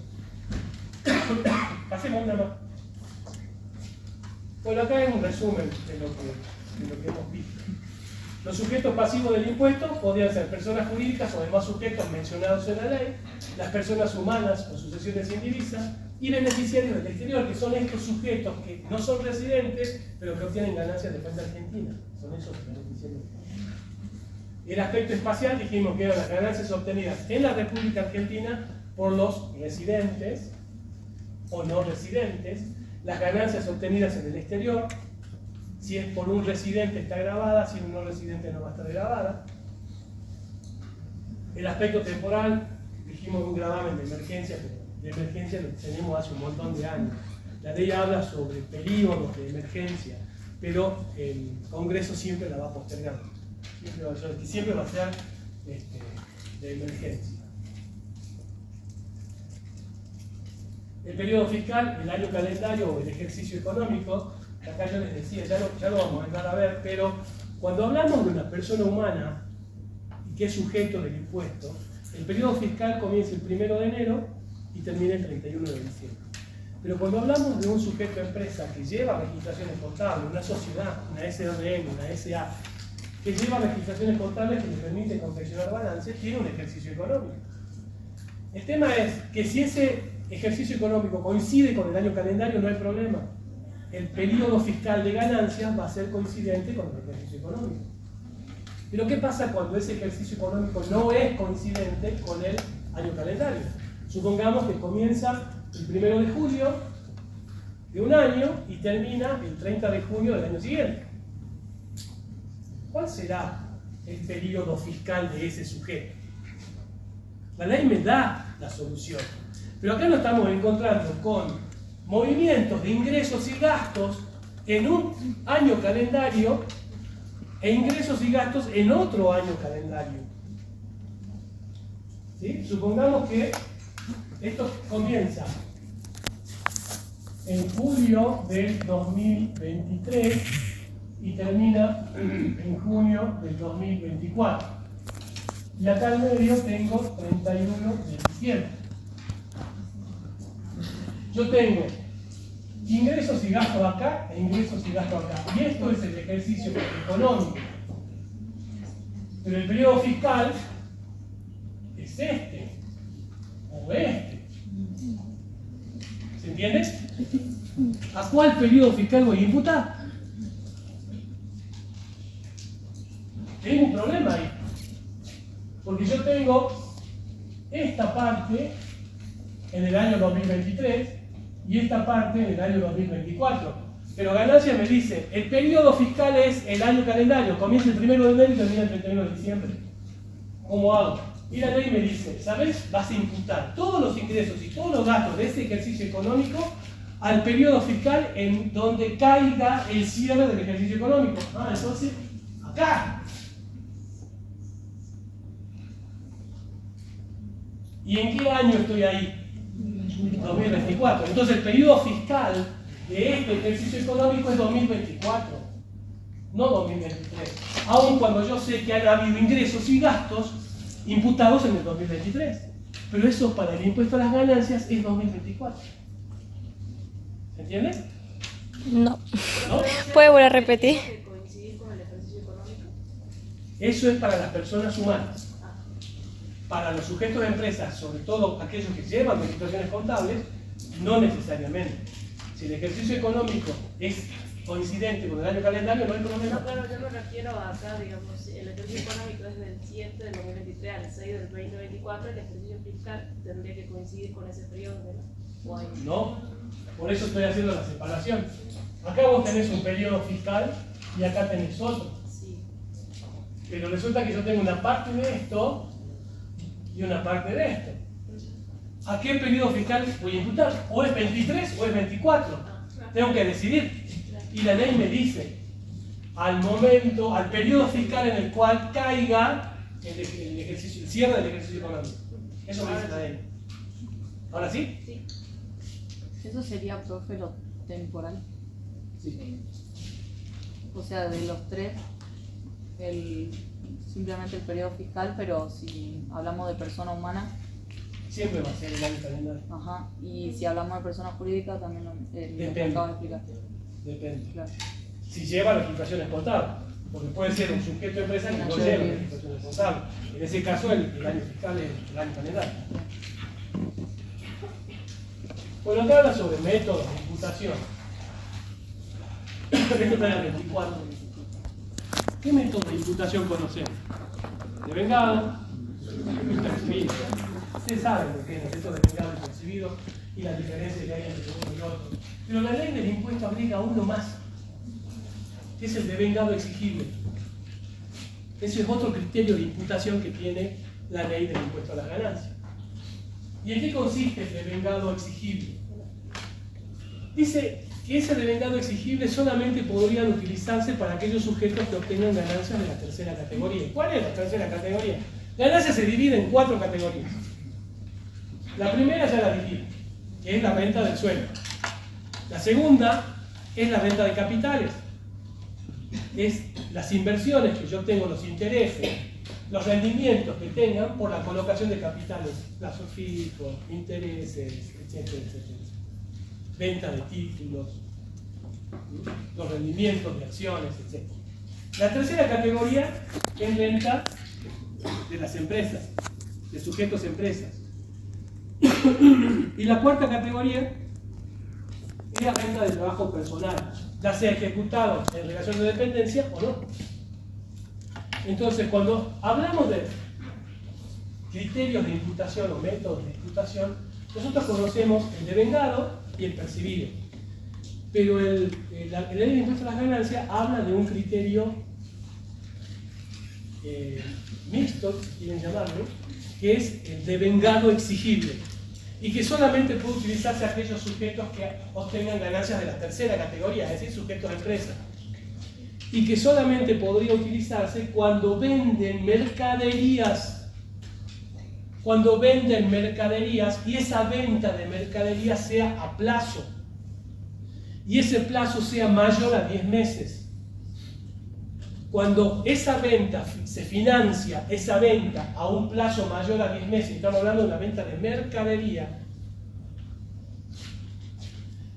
Pasemos una más. Bueno, acá hay un resumen de lo que hemos visto. Los sujetos pasivos del impuesto podrían ser personas jurídicas o demás sujetos mencionados en la ley, las personas humanas o sucesiones sin divisa, y beneficiarios del exterior, que son estos sujetos que no son residentes, pero que obtienen ganancias de fuente argentina. Son esos beneficiarios. El aspecto espacial, dijimos que eran las ganancias obtenidas en la República Argentina por los residentes o no residentes, las ganancias obtenidas en el exterior. Si es por un residente está grabada, si es un no residente no va a estar grabada. El aspecto temporal, dijimos un gravamen de emergencia, pero de emergencia lo tenemos hace un montón de años. La ley habla sobre periodos de emergencia, pero el Congreso siempre la va a postergar. Siempre va a ser de emergencia. El periodo fiscal, el año calendario o el ejercicio económico, acá yo les decía, ya lo vamos a entrar a ver, pero cuando hablamos de una persona humana y que es sujeto del impuesto, el periodo fiscal comienza el 1 de enero y termina el 31 de diciembre. Pero cuando hablamos de un sujeto de empresa que lleva registraciones contables, una sociedad, una SRL, una SA, que lleva registraciones contables que le permiten confeccionar balances, tiene un ejercicio económico. El tema es que si ese ejercicio económico coincide con el año calendario, no hay problema. El periodo fiscal de ganancias va a ser coincidente con el ejercicio económico. Pero ¿qué pasa cuando ese ejercicio económico no es coincidente con el año calendario? Supongamos que comienza el 1 de julio de un año y termina el 30 de junio del año siguiente. ¿cuál será el periodo fiscal de ese sujeto? La ley me da la solución. Pero acá nos estamos encontrando con movimientos de ingresos y gastos en un año calendario e ingresos y gastos en otro año calendario. ¿Sí? Supongamos que esto comienza en julio del 2023 y termina en junio del 2024. Y acá en medio tengo 31 de diciembre. Yo tengo ingresos y gastos acá e ingresos y gastos acá. Y esto es el ejercicio económico. Pero el periodo fiscal es este o este. ¿Se entiende? ¿A cuál periodo fiscal voy a imputar? Tengo un problema ahí. Porque yo tengo esta parte en el año 2023 y esta parte en el año 2024. Pero Ganancia me dice, el periodo fiscal es el año calendario, comienza el 1 de enero y termina el 31 de diciembre. ¿Cómo hago? Y la ley me dice, ¿sabes? Vas a imputar todos los ingresos y todos los gastos de ese ejercicio económico al periodo fiscal en donde caiga el cierre del ejercicio económico. Ah, entonces, acá. ¿Y en qué año estoy ahí? 2024. Entonces el periodo fiscal de este ejercicio económico es 2024, no 2023. Aun cuando yo sé que han habido ingresos y gastos imputados en el 2023. Pero eso para el impuesto a las ganancias es 2024. ¿Se entiende? No. ¿No? ¿Puede volver a repetir? ¿Coincidir con el ejercicio económico? Eso es para las personas humanas. Para los sujetos de empresas, sobre todo aquellos que llevan situaciones contables, no necesariamente. Si el ejercicio económico es coincidente con el año calendario, no hay problema. No, claro, yo me refiero a acá, digamos, el ejercicio económico es del 7 del 2023 al 6 del 2024, el ejercicio fiscal tendría que coincidir con ese periodo, ¿no? No, por eso estoy haciendo la separación. Acá vos tenés un periodo fiscal y acá tenés otro. Sí. Pero resulta que yo tengo una parte de esto y una parte de esto. ¿A qué periodo fiscal voy a imputar? ¿O es 23 o es 24? Tengo que decidir. Y la ley me dice, al momento, al periodo fiscal en el cual caiga el ejercicio, el cierre del ejercicio económico. Eso me dice la ley. ¿Ahora sí? Sí. Eso sería, profe, lo temporal. Sí. O sea, de los tres, simplemente el periodo fiscal, pero si hablamos de persona humana, Siempre va a ser el año calendario. ajá, y si hablamos de persona jurídica, también lo que Depende. acabo de explicar. Depende. Claro. Si lleva registraciones contables, porque puede ser un sujeto de empresa que no lleva registraciones contables. En ese caso, el año fiscal es el año calendario. Bueno, acá habla sobre métodos de imputación. Esto está en el 24. ¿Qué método de imputación conocemos? Devengado, percibido. Ustedes saben lo que es esto de devengado y percibido y la diferencia que hay entre uno y otro. Pero la ley del impuesto agrega uno más, que es el devengado exigible. Ese es otro criterio de imputación que tiene la ley del impuesto a las ganancias. ¿Y en qué consiste el devengado exigible? Dice que ese devengado exigible solamente podrían utilizarse para aquellos sujetos que obtengan ganancias de la tercera categoría. ¿Cuál es la tercera categoría? Ganancias se divide en 4 categorías. La primera ya la dijimos, que es la renta del suelo. La segunda es la renta de capitales. Es las inversiones que yo tengo, los intereses, los rendimientos que tengan por la colocación de capitales, plazos fijos, intereses, etcétera, etcétera. Venta de títulos, los rendimientos de acciones, etc. La tercera categoría es renta de las empresas, de sujetos empresas. Y la cuarta categoría es la renta de trabajo personal, ya sea ejecutado en relación de dependencia o no. Entonces, cuando hablamos de criterios de imputación o métodos de imputación, nosotros conocemos el devengado y el percibido. Pero la ley de impuesto a las ganancias habla de un criterio mixto, si quieren llamarlo, que es el devengado exigible, y que solamente puede utilizarse a aquellos sujetos que obtengan ganancias de la tercera categoría, es decir, sujetos de empresa, y que solamente podría utilizarse cuando venden mercaderías, y esa venta de mercaderías sea a plazo, y ese plazo sea mayor a 10 meses. Cuando esa venta se financia, esa venta a un plazo mayor a 10 meses, estamos hablando de una venta de mercadería,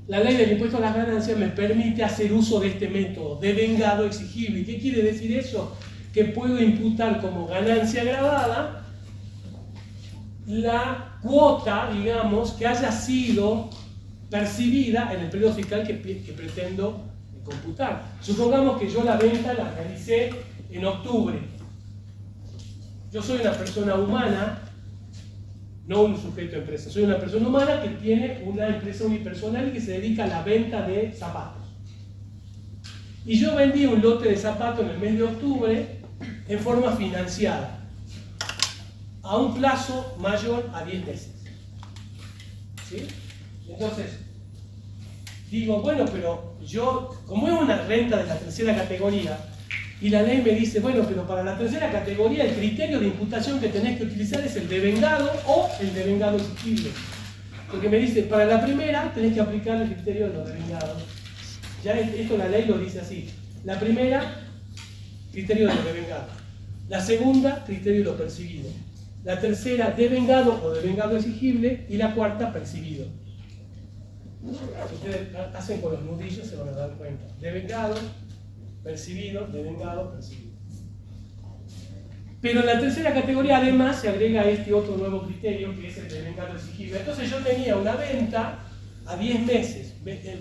la ley del impuesto a las ganancias me permite hacer uso de este método, devengado exigible. ¿Qué quiere decir eso? Que puedo imputar como ganancia gravada la cuota, digamos, que haya sido percibida en el periodo fiscal que pretendo computar. Supongamos que yo la venta la realicé en octubre. Yo soy una persona humana, no un sujeto de empresa, soy una persona humana que tiene una empresa unipersonal y que se dedica a la venta de zapatos. Y yo vendí un lote de zapatos en el mes de octubre en forma financiada, a un plazo mayor a 10 meses. ¿Sí? Entonces, digo, bueno, pero yo, como es una renta de la tercera categoría, y la ley me dice, bueno, pero para la tercera categoría el criterio de imputación que tenés que utilizar es el devengado o el devengado exigible. Porque me dice, para la primera tenés que aplicar el criterio de los devengados. Ya esto la ley lo dice así. La primera, criterio de lo devengado. La segunda, criterio de lo percibido. La tercera, devengado o devengado exigible. Y la cuarta, percibido. Si ustedes hacen con los nudillos se van a dar cuenta. Devengado, percibido, devengado, percibido. Pero en la tercera categoría además se agrega este otro nuevo criterio que es el devengado exigible. Entonces yo tenía una venta a 10 meses,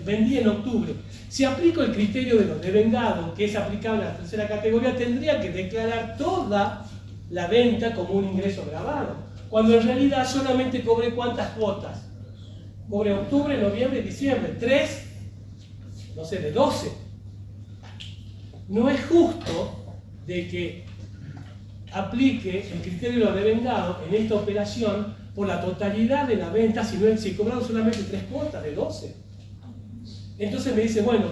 vendí en octubre. Si aplico el criterio de lo devengado, que es aplicable a la tercera categoría, tendría que declarar toda la venta como un ingreso gravado, cuando en realidad solamente cobré ¿cuántas cuotas? Cobré octubre, noviembre, diciembre, 3, no sé, de 12. No es justo de que aplique el criterio de lo devengado en esta operación por la totalidad de la venta si he cobrado solamente 3 cuotas de 12. Entonces me dice, bueno,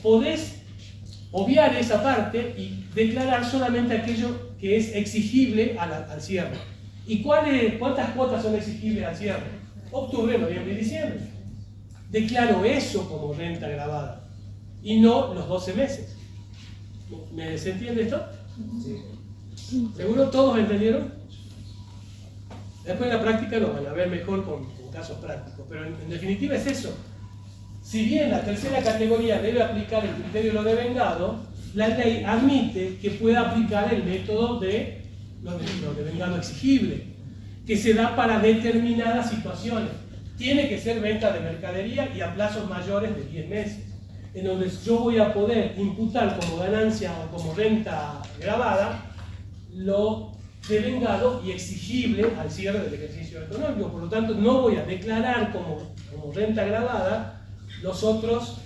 podés obviar esa parte y declarar solamente aquello que es exigible al cierre. ¿Y cuántas cuotas son exigibles al cierre? Octubre, noviembre y diciembre. Declaro eso como renta gravada y no los 12 meses. ¿Se entiende esto? Sí. ¿Seguro todos entendieron? Después en la práctica lo van a ver mejor con casos prácticos, pero en definitiva es eso. Si bien la tercera categoría debe aplicar el criterio de lo devengado, la ley admite que pueda aplicar el método de lo devengado exigible, que se da para determinadas situaciones. Tiene que ser venta de mercadería y a plazos mayores de 10 meses, en donde yo voy a poder imputar como ganancia o como renta gravada lo devengado y exigible al cierre del ejercicio económico. Por lo tanto, no voy a declarar como renta gravada los otros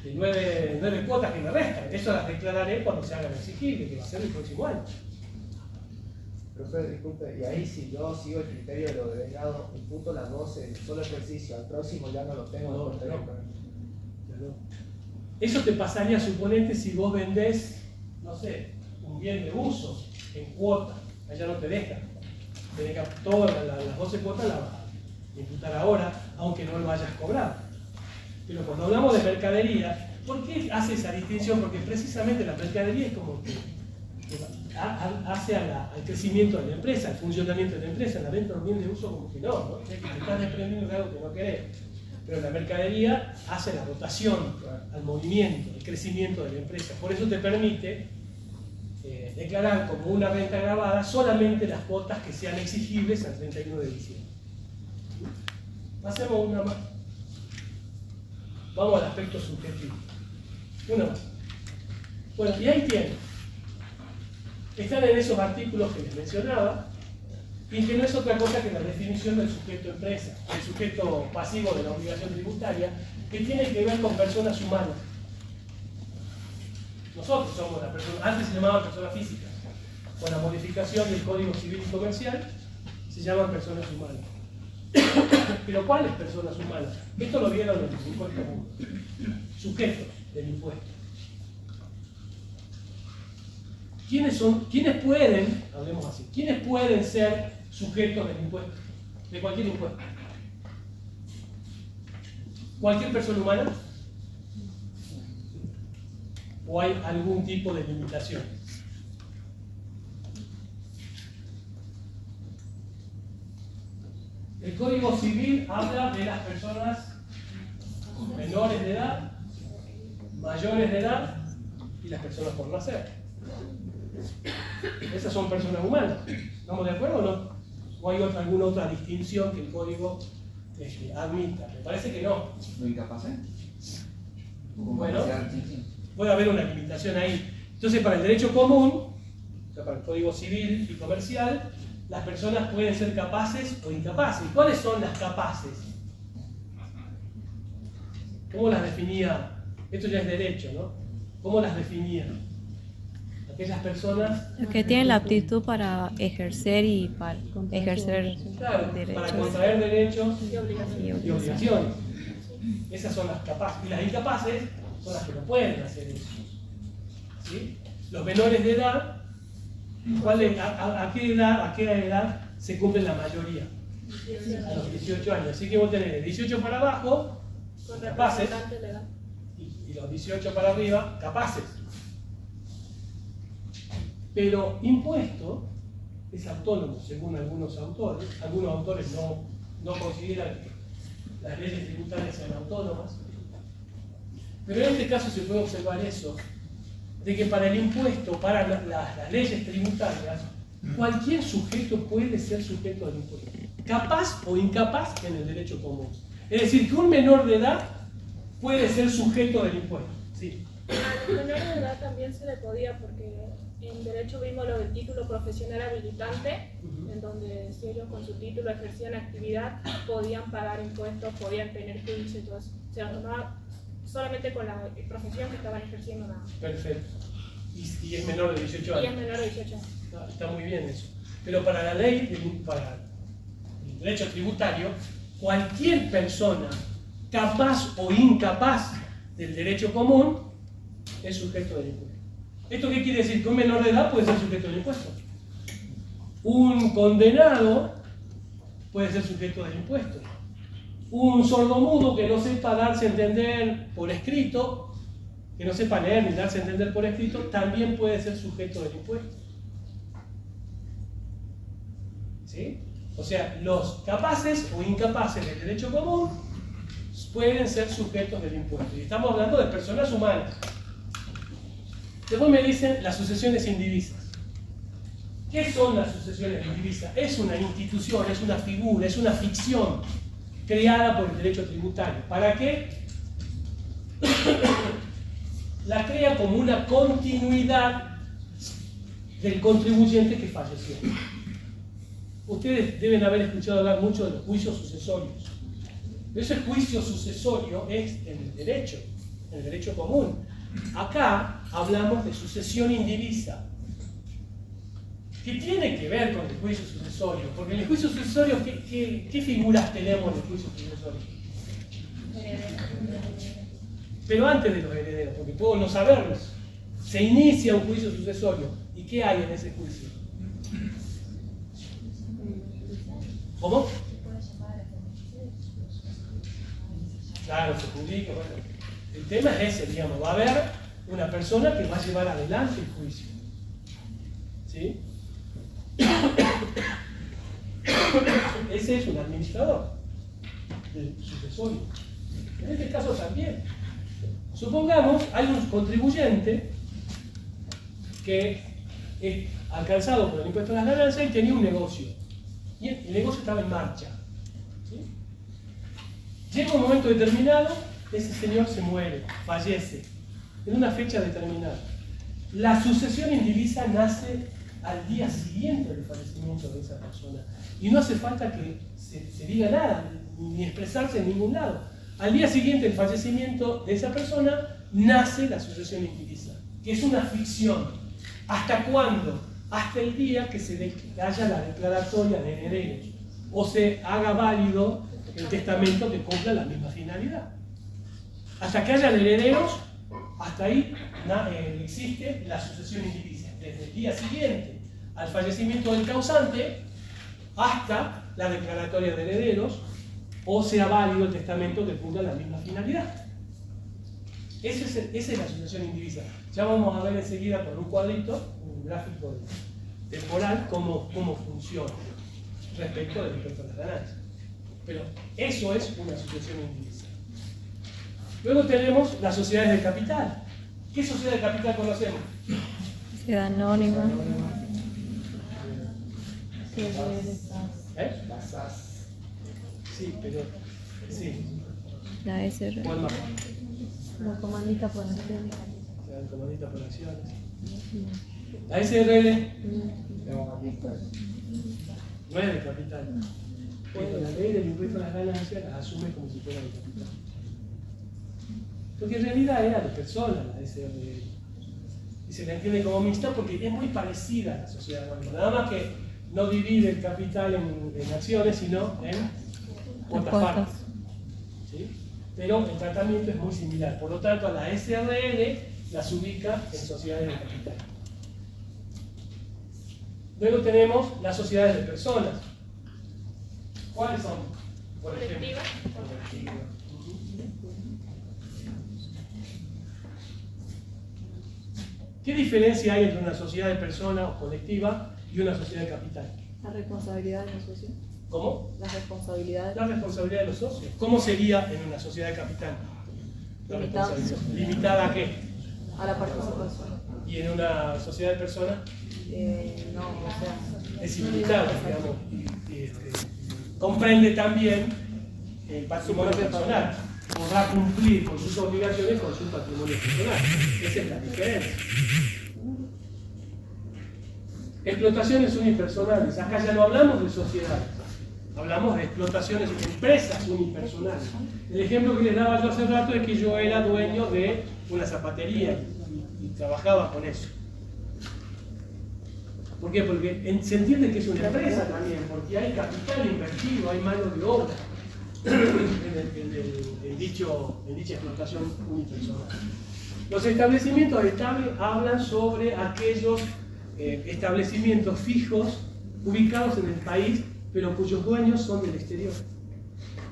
9 cuotas que me restan. Eso las declararé cuando se hagan exigibles, que va a ser el próximo año. Profe, disculpe, y ahí si yo sigo el criterio de lo devengado, imputo las 12 en solo ejercicio, al próximo ya no lo tengo. No. Eso te pasaría, suponete, si vos vendés, no sé, un bien de uso en cuota, allá no te dejan. Tenés que todas las 12 cuotas las vas a imputar ahora, aunque no lo hayas cobrado. Pero cuando hablamos de mercadería, ¿por qué hace esa distinción? Porque precisamente la mercadería es como que hace al crecimiento de la empresa, al funcionamiento de la empresa. La venta de un bien de uso como que no, te estás desprendiendo de algo que no querés. Pero la mercadería hace la rotación, al movimiento, el crecimiento de la empresa. Por eso te permite declarar como una renta gravada solamente las cuotas que sean exigibles al 31 de diciembre. Hacemos una más. Vamos al aspecto subjetivo. Una más. Bueno, y ahí tienen. Están en esos artículos que les mencionaba, y que no es otra cosa que la definición del sujeto empresa, el sujeto pasivo de la obligación tributaria, que tiene que ver con personas humanas. Nosotros somos la persona, antes se llamaba persona física. con la modificación del Código Civil y Comercial, se llaman personas humanas. Pero ¿cuáles personas humanas? Esto lo vieron en el impuesto común. Sujetos del impuesto. ¿Quiénes pueden, hablemos así, quiénes pueden ser sujetos del impuesto? De cualquier impuesto. ¿Cualquier persona humana? ¿O hay algún tipo de limitación? El Código Civil habla de las personas menores de edad, mayores de edad y las personas por nacer. Esas son personas humanas. ¿Estamos de acuerdo o no? ¿O hay alguna otra distinción que el Código admita? Me parece que no. ¿Lo incapaces? Bueno, puede haber una limitación ahí. Entonces, para el derecho común, o sea, para el Código Civil y Comercial, las personas pueden ser capaces o incapaces. ¿Y cuáles son las capaces? ¿Cómo las definía? Esto ya es derecho, ¿no? ¿Cómo las definía? Aquellas personas... Los que tienen la aptitud para ejercer y para ejercer Claro, derechos. para contraer derechos Y obligaciones. y y obligaciones. Esas son las capaces. Y las incapaces son las que no pueden hacer eso. ¿Sí? Los menores de edad, ¿a qué edad se cumple la mayoría? A los 18 años. Así que vos tenés de 18 para abajo, Con capaces, representante de la edad. y los 18 para arriba, capaces. Pero impuesto es autónomo, según algunos autores. Algunos autores no consideran que las leyes tributarias sean autónomas. Pero en este caso se puede observar eso, de que para el impuesto, para las leyes tributarias, cualquier sujeto puede ser sujeto del impuesto, capaz o incapaz en el derecho común. Es decir, que un menor de edad puede ser sujeto del impuesto. Sí. A los menores de edad también se le podía, porque en derecho vimos lo del título profesional habilitante, en donde si ellos con su título ejercían actividad, podían pagar impuestos, podían tener juicio y todo eso. Se los tomaba solamente con la profesión que estaban ejerciendo nada. Perfecto. Y es menor de 18 Y es años. menor de 18 años. Está muy bien eso. Pero para la ley, para el derecho tributario, cualquier persona capaz o incapaz del derecho común es sujeto del impuesto. ¿Esto qué quiere decir? Que un menor de edad puede ser sujeto del impuesto. Un condenado puede ser sujeto del impuesto. Un sordomudo que no sepa darse a entender por escrito, que no sepa leer ni darse a entender por escrito, también puede ser sujeto del impuesto. ¿Sí? O sea, los capaces o incapaces del derecho común pueden ser sujetos del impuesto. Y estamos hablando de personas humanas. Después me dicen las sucesiones indivisas. ¿Qué son las sucesiones indivisas? Es una institución, es una figura, es una ficción creada por el derecho tributario. ¿Para qué? La crea como una continuidad del contribuyente que falleció. Ustedes deben haber escuchado hablar mucho de los juicios sucesorios. Ese juicio sucesorio es en el derecho común. Acá hablamos de sucesión indivisa. ¿Qué tiene que ver con el juicio sucesorio? Porque en el juicio sucesorio, ¿qué figuras tenemos en el juicio sucesorio? Pero antes de los herederos, porque puedo no saberlos. Se inicia un juicio sucesorio. ¿Y qué hay en ese juicio? ¿Cómo? Claro, se publica. Bueno, el tema es ese, digamos. Va a haber una persona que va a llevar adelante el juicio. ¿Sí? Ese es un administrador del sucesorio. En este caso también. Supongamos hay un contribuyente que es alcanzado por el impuesto a las ganancias y tenía un negocio. Y el negocio estaba en marcha. ¿Sí? Llega un momento determinado, ese señor se muere, fallece, en una fecha determinada. La sucesión indivisa nace al día siguiente del fallecimiento de esa persona. Y no hace falta que se diga nada, ni expresarse en ningún lado. Al día siguiente del fallecimiento de esa persona, nace la sucesión indivisa, que es una ficción. ¿Hasta cuándo? hasta el día que haya la declaratoria de herederos o se haga válido el testamento que cumpla la misma finalidad. Hasta que haya herederos, hasta ahí existe la sucesión indivisa. Desde el día siguiente al fallecimiento del causante hasta la declaratoria de herederos o sea válido el testamento que cumpla la misma finalidad. Esa es la sucesión indivisa. Ya vamos a ver enseguida con un cuadrito, un gráfico temporal, cómo funciona respecto del impuesto a las ganancias. Pero eso es una sucesión indivisa. Luego tenemos las sociedades de capital. ¿Qué sociedad de capital conocemos? Sociedad anónima. ¿Eh? La SAS. Sí, pero... Sí. La SR. ¿Cuál más? La comandita por acciones. Se dan comandita por acciones. La SRL Tenemos aquí, pues, no es de capital. Bueno, la ley del impuesto a las ganancias la asume como si fuera de capital. Porque en realidad era de personas la SRL. Y se la entiende como mixta porque es muy parecida a la sociedad anónima. Nada más que no divide el capital en acciones, sino en cuotas partes. ¿Sí? Pero el tratamiento es muy similar. Por lo tanto, a la SRL las ubica en sociedades de capital. Luego tenemos las sociedades de personas. ¿Cuáles son? Por ejemplo, Colectiva. ¿Qué diferencia hay entre una sociedad de persona o colectiva y una sociedad de capital? La responsabilidad de los socios. ¿Cómo? Las responsabilidades. La responsabilidad de los socios. ¿Cómo sería en una sociedad de capital? La Limitada. responsabilidad. ¿Limitada a qué? A la participación. ¿Y en una sociedad de personas? No, o sea. Es ilimitada, digamos. Comprende también el patrimonio personal. Podrá cumplir con sus obligaciones con su patrimonio personal. Esa es la diferencia. Explotaciones unipersonales. Acá ya no hablamos de sociedades. Hablamos de explotaciones de empresas unipersonales. El ejemplo que les daba yo hace rato es que yo era dueño de una zapatería y trabajaba con eso. ¿Por qué? Porque se entiende que es una empresa también, porque hay capital invertido, hay mano de obra en dicha explotación unipersonal. Los establecimientos estables hablan sobre aquellos establecimientos fijos ubicados en el país, pero cuyos dueños son del exterior.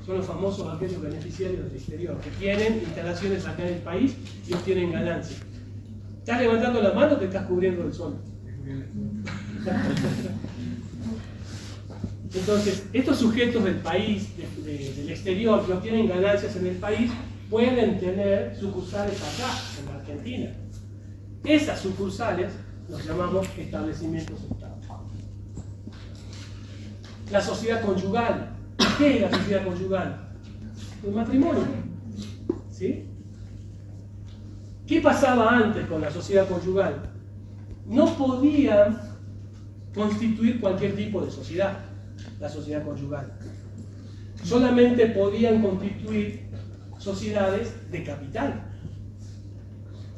Son los famosos aquellos beneficiarios del exterior, que tienen instalaciones acá en el país y obtienen ganancias. ¿Estás levantando la mano o te estás cubriendo el sol? Entonces, estos sujetos del país, del exterior, que obtienen ganancias en el país, pueden tener sucursales acá, en la Argentina. Esas sucursales los llamamos establecimientos estables. La sociedad conyugal. ¿Qué es la sociedad conyugal? El matrimonio. ¿Sí? ¿Qué pasaba antes con la sociedad conyugal? No podían constituir cualquier tipo de sociedad, la sociedad conyugal. Solamente podían constituir sociedades de capital.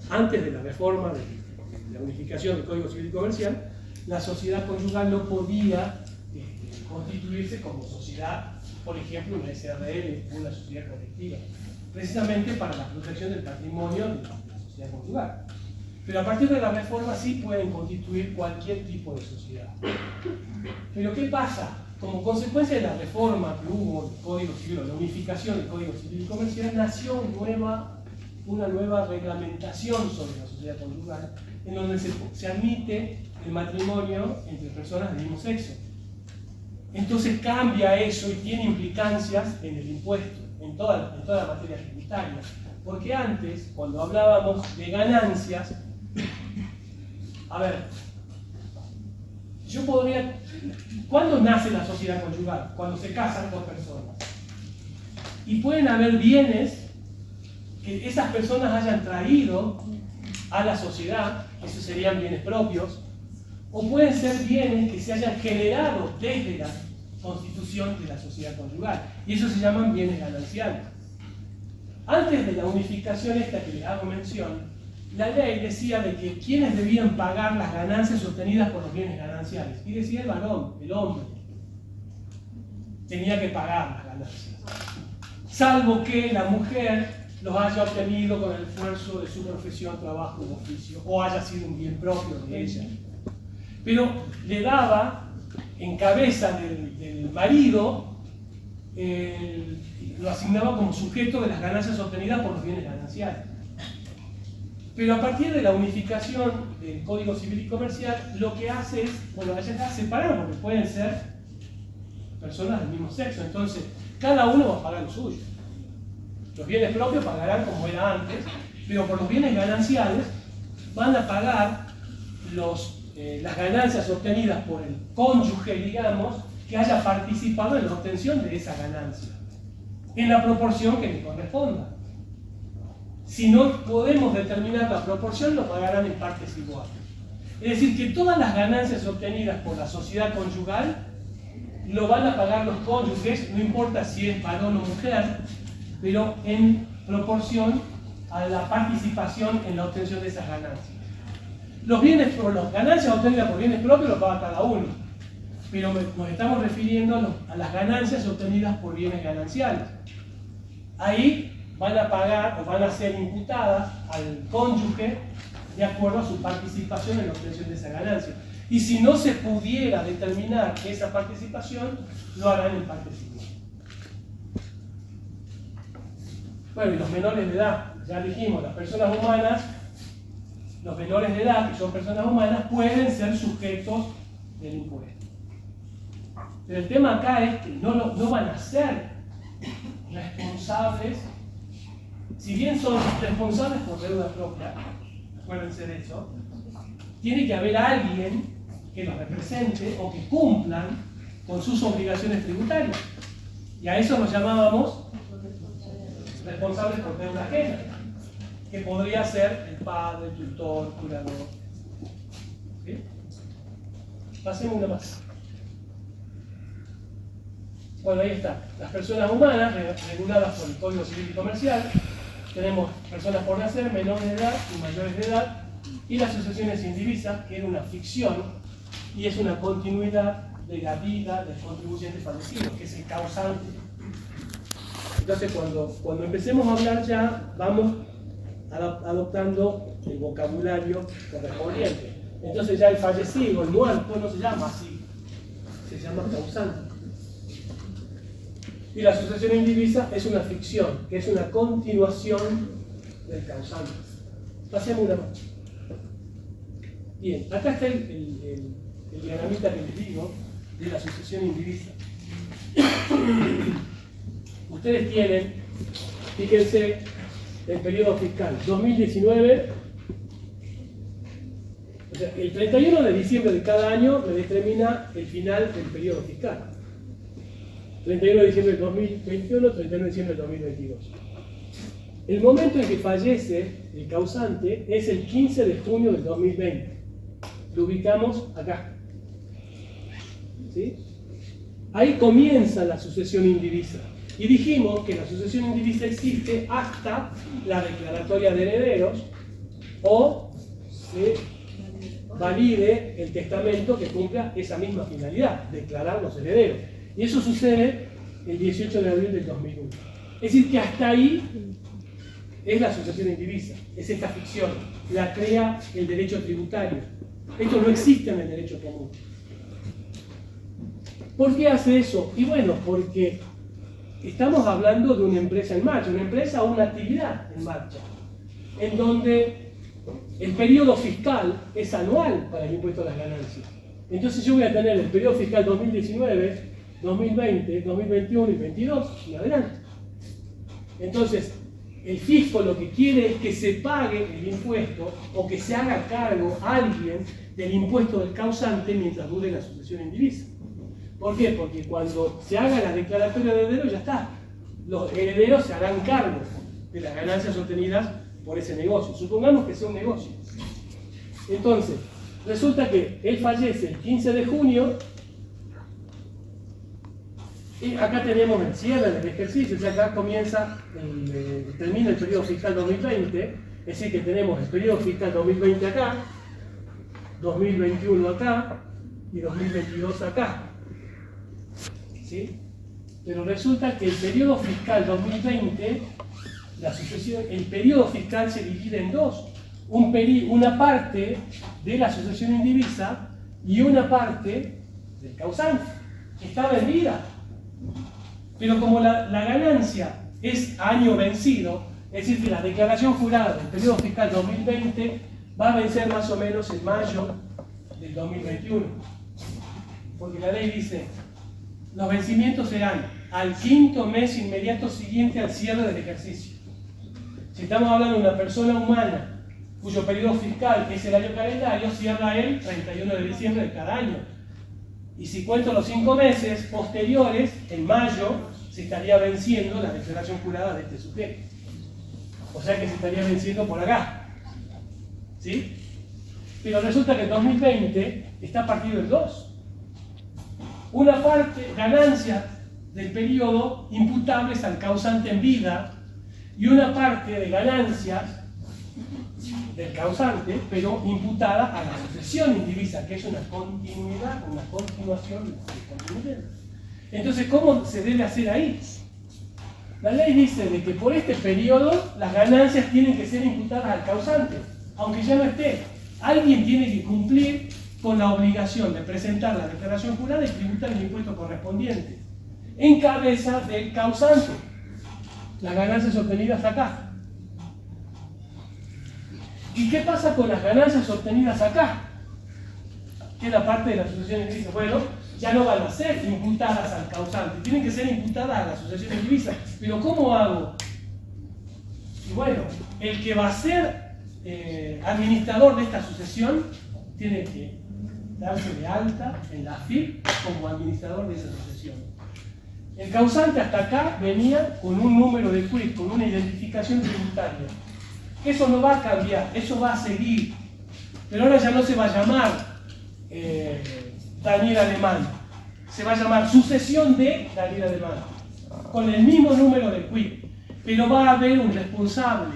Antes de la reforma de la unificación del Código Civil y Comercial, la sociedad conyugal no podía constituirse como sociedad, por ejemplo, una SRL, una sociedad colectiva, precisamente para la protección del patrimonio de la sociedad conyugal. Pero a partir de la reforma sí pueden constituir cualquier tipo de sociedad. Pero ¿qué pasa? Como consecuencia de la reforma que hubo del Código Civil, la unificación del Código Civil y Comercial, nació una nueva reglamentación sobre la sociedad conyugal, en donde se admite el matrimonio entre personas del mismo sexo. Entonces cambia eso y tiene implicancias en el impuesto, en toda la materia tributaria. Porque antes, cuando hablábamos de ganancias, a ver, yo podría... ¿Cuándo nace la sociedad conyugal? Cuando se casan dos personas. Y pueden haber bienes que esas personas hayan traído a la sociedad, esos serían bienes propios, o pueden ser bienes que se hayan generado desde la constitución de la sociedad conyugal, y eso se llaman bienes gananciales. Antes de la unificación esta que les hago mención, la ley decía de que quienes debían pagar las ganancias obtenidas por los bienes gananciales. Y decía el varón, el hombre, tenía que pagar las ganancias. Salvo que la mujer los haya obtenido con el esfuerzo de su profesión, trabajo u oficio, o haya sido un bien propio de ella. Pero le daba en cabeza del marido, lo asignaba como sujeto de las ganancias obtenidas por los bienes gananciales. Pero a partir de la unificación del Código Civil y Comercial, lo que hace es, bueno, allá está separado, porque pueden ser personas del mismo sexo, entonces cada uno va a pagar lo suyo. Los bienes propios pagarán como era antes, pero por los bienes gananciales van a pagar las ganancias obtenidas por el cónyuge, digamos, que haya participado en la obtención de esa ganancia, en la proporción que le corresponda. Si no podemos determinar la proporción, lo pagarán en partes iguales. Es decir, que todas las ganancias obtenidas por la sociedad conyugal lo van a pagar los cónyuges, no importa si es varón o mujer, pero en proporción a la participación en la obtención de esas ganancias. Las ganancias obtenidas por bienes propios lo paga cada uno, pero nos estamos refiriendo a las ganancias obtenidas por bienes gananciales. Ahí van a pagar o van a ser imputadas al cónyuge de acuerdo a su participación en la obtención de esa ganancia. Y si no se pudiera determinar esa participación, lo harán en partes iguales. Bueno, y los menores de edad, ya dijimos, las personas humanas, los menores de edad, que son personas humanas, pueden ser sujetos del impuesto. Pero el tema acá es que no van a ser responsables, si bien son responsables por deuda propia, acuérdense de eso, tiene que haber alguien que los represente o que cumplan con sus obligaciones tributarias. Y a eso los llamábamos responsables por deuda ajena, que podría ser el padre, el tutor, el curador. ¿Sí? Pasemos una más. Bueno, ahí está. Las personas humanas reguladas por el Código Civil y Comercial. Tenemos personas por nacer, menores de edad y mayores de edad. Y las sucesiones indivisas, que era una ficción y es una continuidad de la vida del contribuyente fallecido, que es el causante. Entonces, cuando empecemos a hablar ya, vamos adoptando el vocabulario correspondiente. Entonces ya el fallecido, el muerto, no se llama así, se llama causante. Y la sucesión indivisa es una ficción, que es una continuación del causante. Pasemos una más. Bien, acá está el diagramita que les digo de la sucesión indivisa. Ustedes tienen, fíjense, el periodo fiscal 2019, o sea, el 31 de diciembre de cada año me determina el final del periodo fiscal. 31 de diciembre del 2021, 31 de diciembre del 2022. El momento en que fallece el causante es el 15 de junio del 2020. Lo ubicamos acá. ¿Sí? Ahí comienza la sucesión indivisa. Y dijimos que la sucesión indivisa existe hasta la declaratoria de herederos o se valide el testamento que cumpla esa misma finalidad, declarar los herederos. Y eso sucede el 18 de abril del 2001. Es decir, que hasta ahí es la sucesión indivisa, es esta ficción, la crea el derecho tributario. Esto no existe en el derecho común. ¿Por qué hace eso? Y bueno, porque estamos hablando de una empresa en marcha, una empresa o una actividad en marcha, en donde el periodo fiscal es anual para el impuesto a las ganancias. Entonces yo voy a tener el periodo fiscal 2019, 2020, 2021 y 2022 y adelante. Entonces, el fisco lo que quiere es que se pague el impuesto o que se haga cargo a alguien del impuesto del causante mientras dure la sucesión indivisa. ¿Por qué? Porque cuando se haga la declaratoria de herederos ya está. Los herederos se harán cargo de las ganancias obtenidas por ese negocio. Supongamos que sea un negocio. Entonces, resulta que él fallece el 15 de junio y acá tenemos el cierre del ejercicio, o sea, acá termina el periodo fiscal 2020 Es decir, que tenemos el periodo fiscal 2020 acá, 2021 acá y 2022 acá. ¿Sí? Pero resulta que el periodo fiscal 2020, el periodo fiscal se divide en dos. Una parte de la sucesión indivisa y una parte del causante, que está vendida. Pero como la ganancia es año vencido, es decir, que la declaración jurada del periodo fiscal 2020 va a vencer más o menos en mayo del 2021. Porque la ley dice, los vencimientos serán al quinto mes inmediato siguiente al cierre del ejercicio. Si estamos hablando de una persona humana cuyo periodo fiscal es el año calendario, cierra el 31 de diciembre de cada año. Y si cuento los 5 meses posteriores, en mayo se estaría venciendo la declaración jurada de este sujeto. O sea que se estaría venciendo por acá. ¿Sí? Pero resulta que el 2020 está partido en dos. Una parte, ganancias del periodo imputables al causante en vida, y una parte de ganancias del causante, pero imputada a la sucesión indivisa, que es una continuidad, una continuación de continuidad. Entonces, ¿cómo se debe hacer ahí? La ley dice de que por este periodo las ganancias tienen que ser imputadas al causante, aunque ya no esté. Alguien tiene que cumplir con la obligación de presentar la declaración jurada y tributar el impuesto correspondiente, en cabeza del causante. Las ganancias obtenidas acá. ¿Y qué pasa con las ganancias obtenidas acá? Que es la parte de la sucesión indivisa. Bueno, ya no van a ser imputadas al causante, tienen que ser imputadas a la sucesión indivisa. Pero ¿cómo hago? Y bueno, el que va a ser administrador de esta sucesión tiene que darse de alta en la AFIP como administrador de esa sucesión. El causante hasta acá venía con un número de quit, con una identificación tributaria. Eso no va a cambiar, eso va a seguir. Pero ahora ya no se va a llamar Daniel Alemán, se va a llamar sucesión de Daniel Alemán, con el mismo número de quit. Pero va a haber un responsable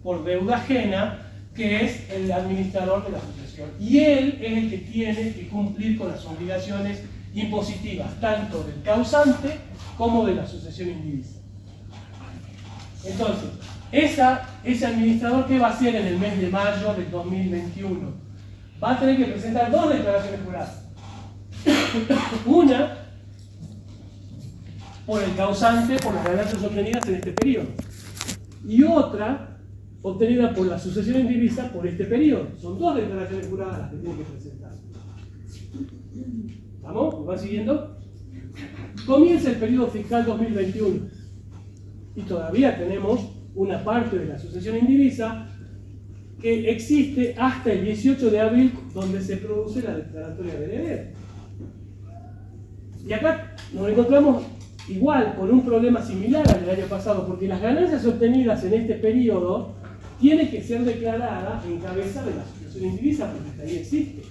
por deuda ajena, que es el administrador de la sucesión. Y él es el que tiene que cumplir con las obligaciones impositivas, tanto del causante como de la sucesión indivisa. Entonces, ese administrador, ¿qué va a hacer en el mes de mayo del 2021? Va a tener que presentar dos declaraciones juradas. Una por el causante, por las ganancias obtenidas en este periodo. Y otra obtenida por la sucesión indivisa por este periodo. Son dos declaraciones juradas las que tiene que presentar. ¿Vamos? ¿Me van siguiendo? Comienza el periodo fiscal 2021 y todavía tenemos una parte de la sucesión indivisa que existe hasta el 18 de abril, donde se produce la declaratoria de heredero. Y acá nos encontramos igual con un problema similar al del año pasado, porque las ganancias obtenidas en este periodo tienen que ser declaradas en cabeza de la sucesión indivisa, porque hasta ahí existe.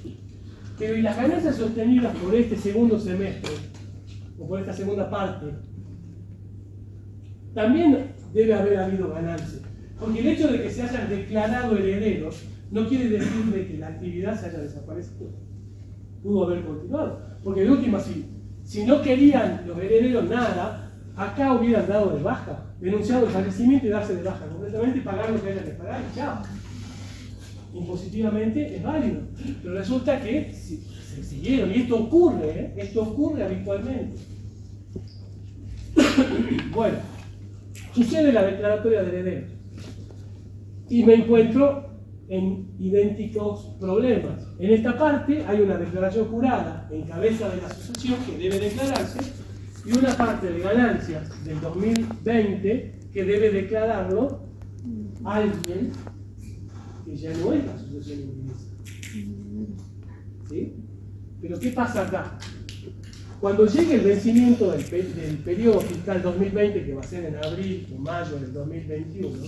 Pero ¿y las ganancias obtenidas por este segundo semestre, o por esta segunda parte? También debe haber habido ganancias. Porque el hecho de que se hayan declarado herederos no quiere decir de que la actividad se haya desaparecido. Pudo haber continuado. Porque de última, si no querían los herederos nada, acá hubieran dado de baja, denunciado el fallecimiento y darse de baja completamente y pagar lo que haya que pagar y chao. Impositivamente es válido. Pero resulta que se siguieron, y esto ocurre habitualmente. Bueno, sucede la declaratoria de herederos y me encuentro en idénticos problemas. En esta parte hay una declaración jurada en cabeza de la sucesión que debe declararse y una parte de ganancias del 2020 que debe declararlo alguien que ya no es la sucesión indivisa. ¿Sí? Pero ¿qué pasa acá? Cuando llegue el vencimiento del periodo fiscal 2020, que va a ser en abril o mayo del 2021,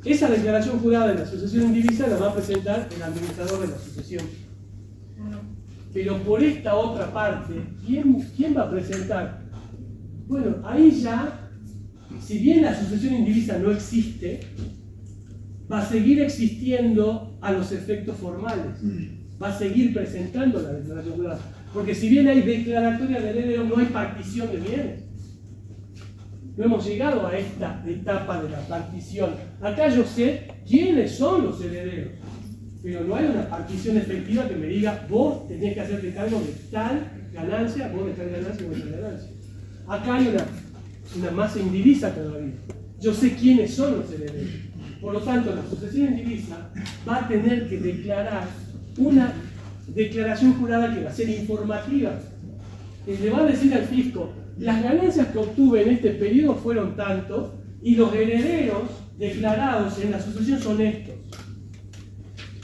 esa declaración jurada de la sucesión indivisa la va a presentar el administrador de la sucesión. Pero por esta otra parte, ¿quién va a presentar? Bueno, ahí ya, si bien la sucesión indivisa no existe, va a seguir existiendo a los efectos formales, va a seguir presentando la declaración jurada. Porque si bien hay declaratoria de heredero, no hay partición de bienes. No hemos llegado a esta etapa de la partición. Acá yo sé quiénes son los herederos, pero no hay una partición efectiva que me diga, vos tenés que hacerte cargo de tal ganancia, vos de tal ganancia, vos de tal ganancia. Acá hay una masa indivisa todavía. Yo sé quiénes son los herederos. Por lo tanto, la sucesión indivisa va a tener que declarar una declaración jurada que va a ser informativa. Y le va a decir al fisco, las ganancias que obtuve en este periodo fueron tanto y los herederos declarados en la sucesión son estos.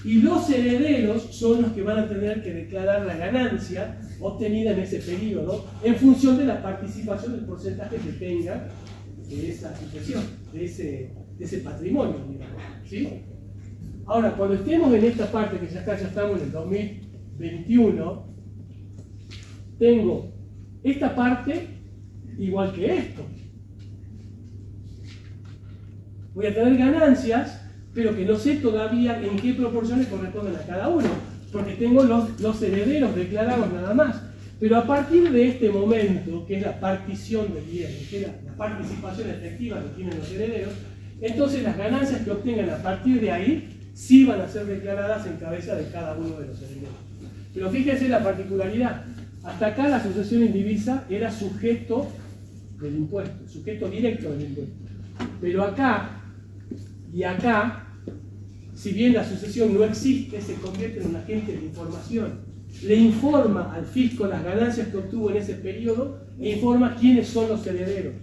Y los herederos son los que van a tener que declarar la ganancia obtenida en ese periodo en función de la participación del porcentaje que tenga de esa sucesión, de ese patrimonio, digamos, ¿sí? Ahora, cuando estemos en esta parte, que ya estamos en el 2021, tengo esta parte igual que esto. Voy a tener ganancias, pero que no sé todavía en qué proporciones corresponden a cada uno, porque tengo los herederos declarados nada más. Pero a partir de este momento, que es la partición de bienes, que es la participación efectiva que tienen los herederos, entonces las ganancias que obtengan a partir de ahí sí van a ser declaradas en cabeza de cada uno de los herederos. Pero fíjense la particularidad. Hasta acá la sucesión indivisa era sujeto del impuesto, sujeto directo del impuesto. Pero acá y acá, si bien la sucesión no existe, se convierte en un agente de información. Le informa al fisco las ganancias que obtuvo en ese periodo e informa quiénes son los herederos.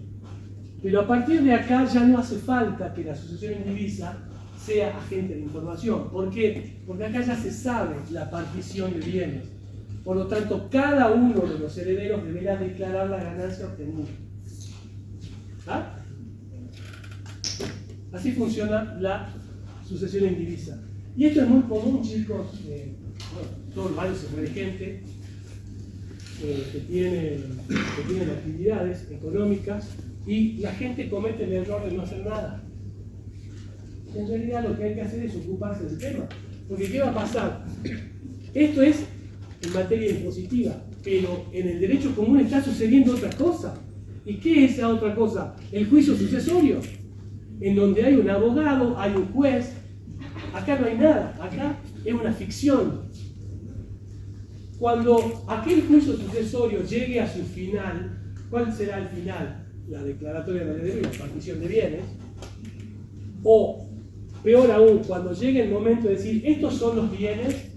Pero a partir de acá ya no hace falta que la sucesión indivisa sea agente de información. ¿Por qué? Porque acá ya se sabe la partición de bienes. Por lo tanto, cada uno de los herederos deberá declarar la ganancia obtenida. ¿Ah? Así funciona la sucesión indivisa. Y esto es muy común, chicos. Todos los años se muere gente que tienen actividades económicas y la gente comete el error de no hacer nada. En realidad lo que hay que hacer es ocuparse del tema. Porque ¿qué va a pasar? Esto es en materia impositiva, pero en el derecho común está sucediendo otra cosa. ¿Y qué es esa otra cosa? El juicio sucesorio, en donde hay un abogado, hay un juez. Acá no hay nada, acá es una ficción. Cuando aquel juicio sucesorio llegue a su final, ¿cuál será el final? La declaratoria de heredero y la partición de bienes. O, peor aún, cuando llegue el momento de decir, estos son los bienes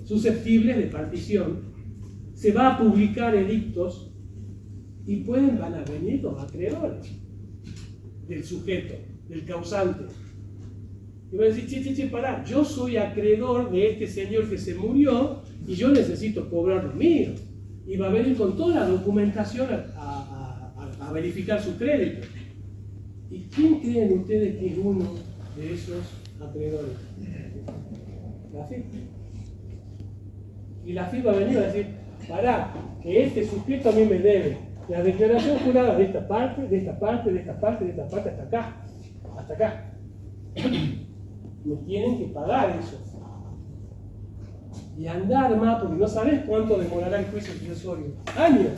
susceptibles de partición, se va a publicar edictos y van a venir los acreedores del sujeto, del causante. Y van a decir, che, pará, yo soy acreedor de este señor que se murió y yo necesito cobrar lo mío. Y va a venir con toda la documentación a verificar su crédito. ¿Y quién creen ustedes que es uno de esos acreedores? La FIP. Y la FIP va a venir a decir, pará, que este sujeto a mí me debe la declaración jurada de esta parte, de esta parte, de esta parte, de esta parte, hasta acá. Hasta acá. Me tienen que pagar eso. Y andar más, porque no sabes cuánto demorará el juicio sucesorio. ¡Años!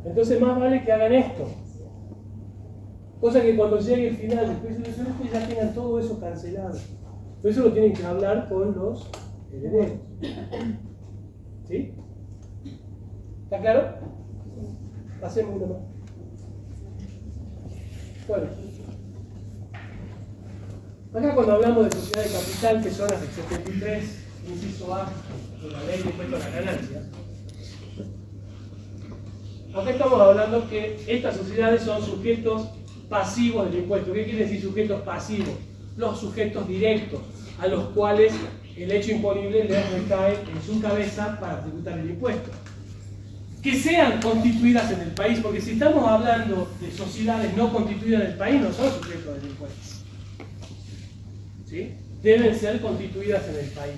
Entonces más vale que hagan esto. Cosa que cuando llegue el final del juicio sucesorio ya tengan todo eso cancelado. Por eso lo tienen que hablar con los herederos. ¿Sí? ¿Está claro? Pasemos uno más. Bueno. Acá cuando hablamos de sociedad de capital, que son las del 73, inciso A, de la ley de impuesto a las ganancias, acá estamos hablando que estas sociedades son sujetos pasivos del impuesto. ¿Qué quiere decir sujetos pasivos? Los sujetos directos, a los cuales el hecho imponible les recae en su cabeza para tributar el impuesto. Que sean constituidas en el país, porque si estamos hablando de sociedades no constituidas en el país, no son sujetos del impuesto. ¿Sí? Deben ser constituidas en el país.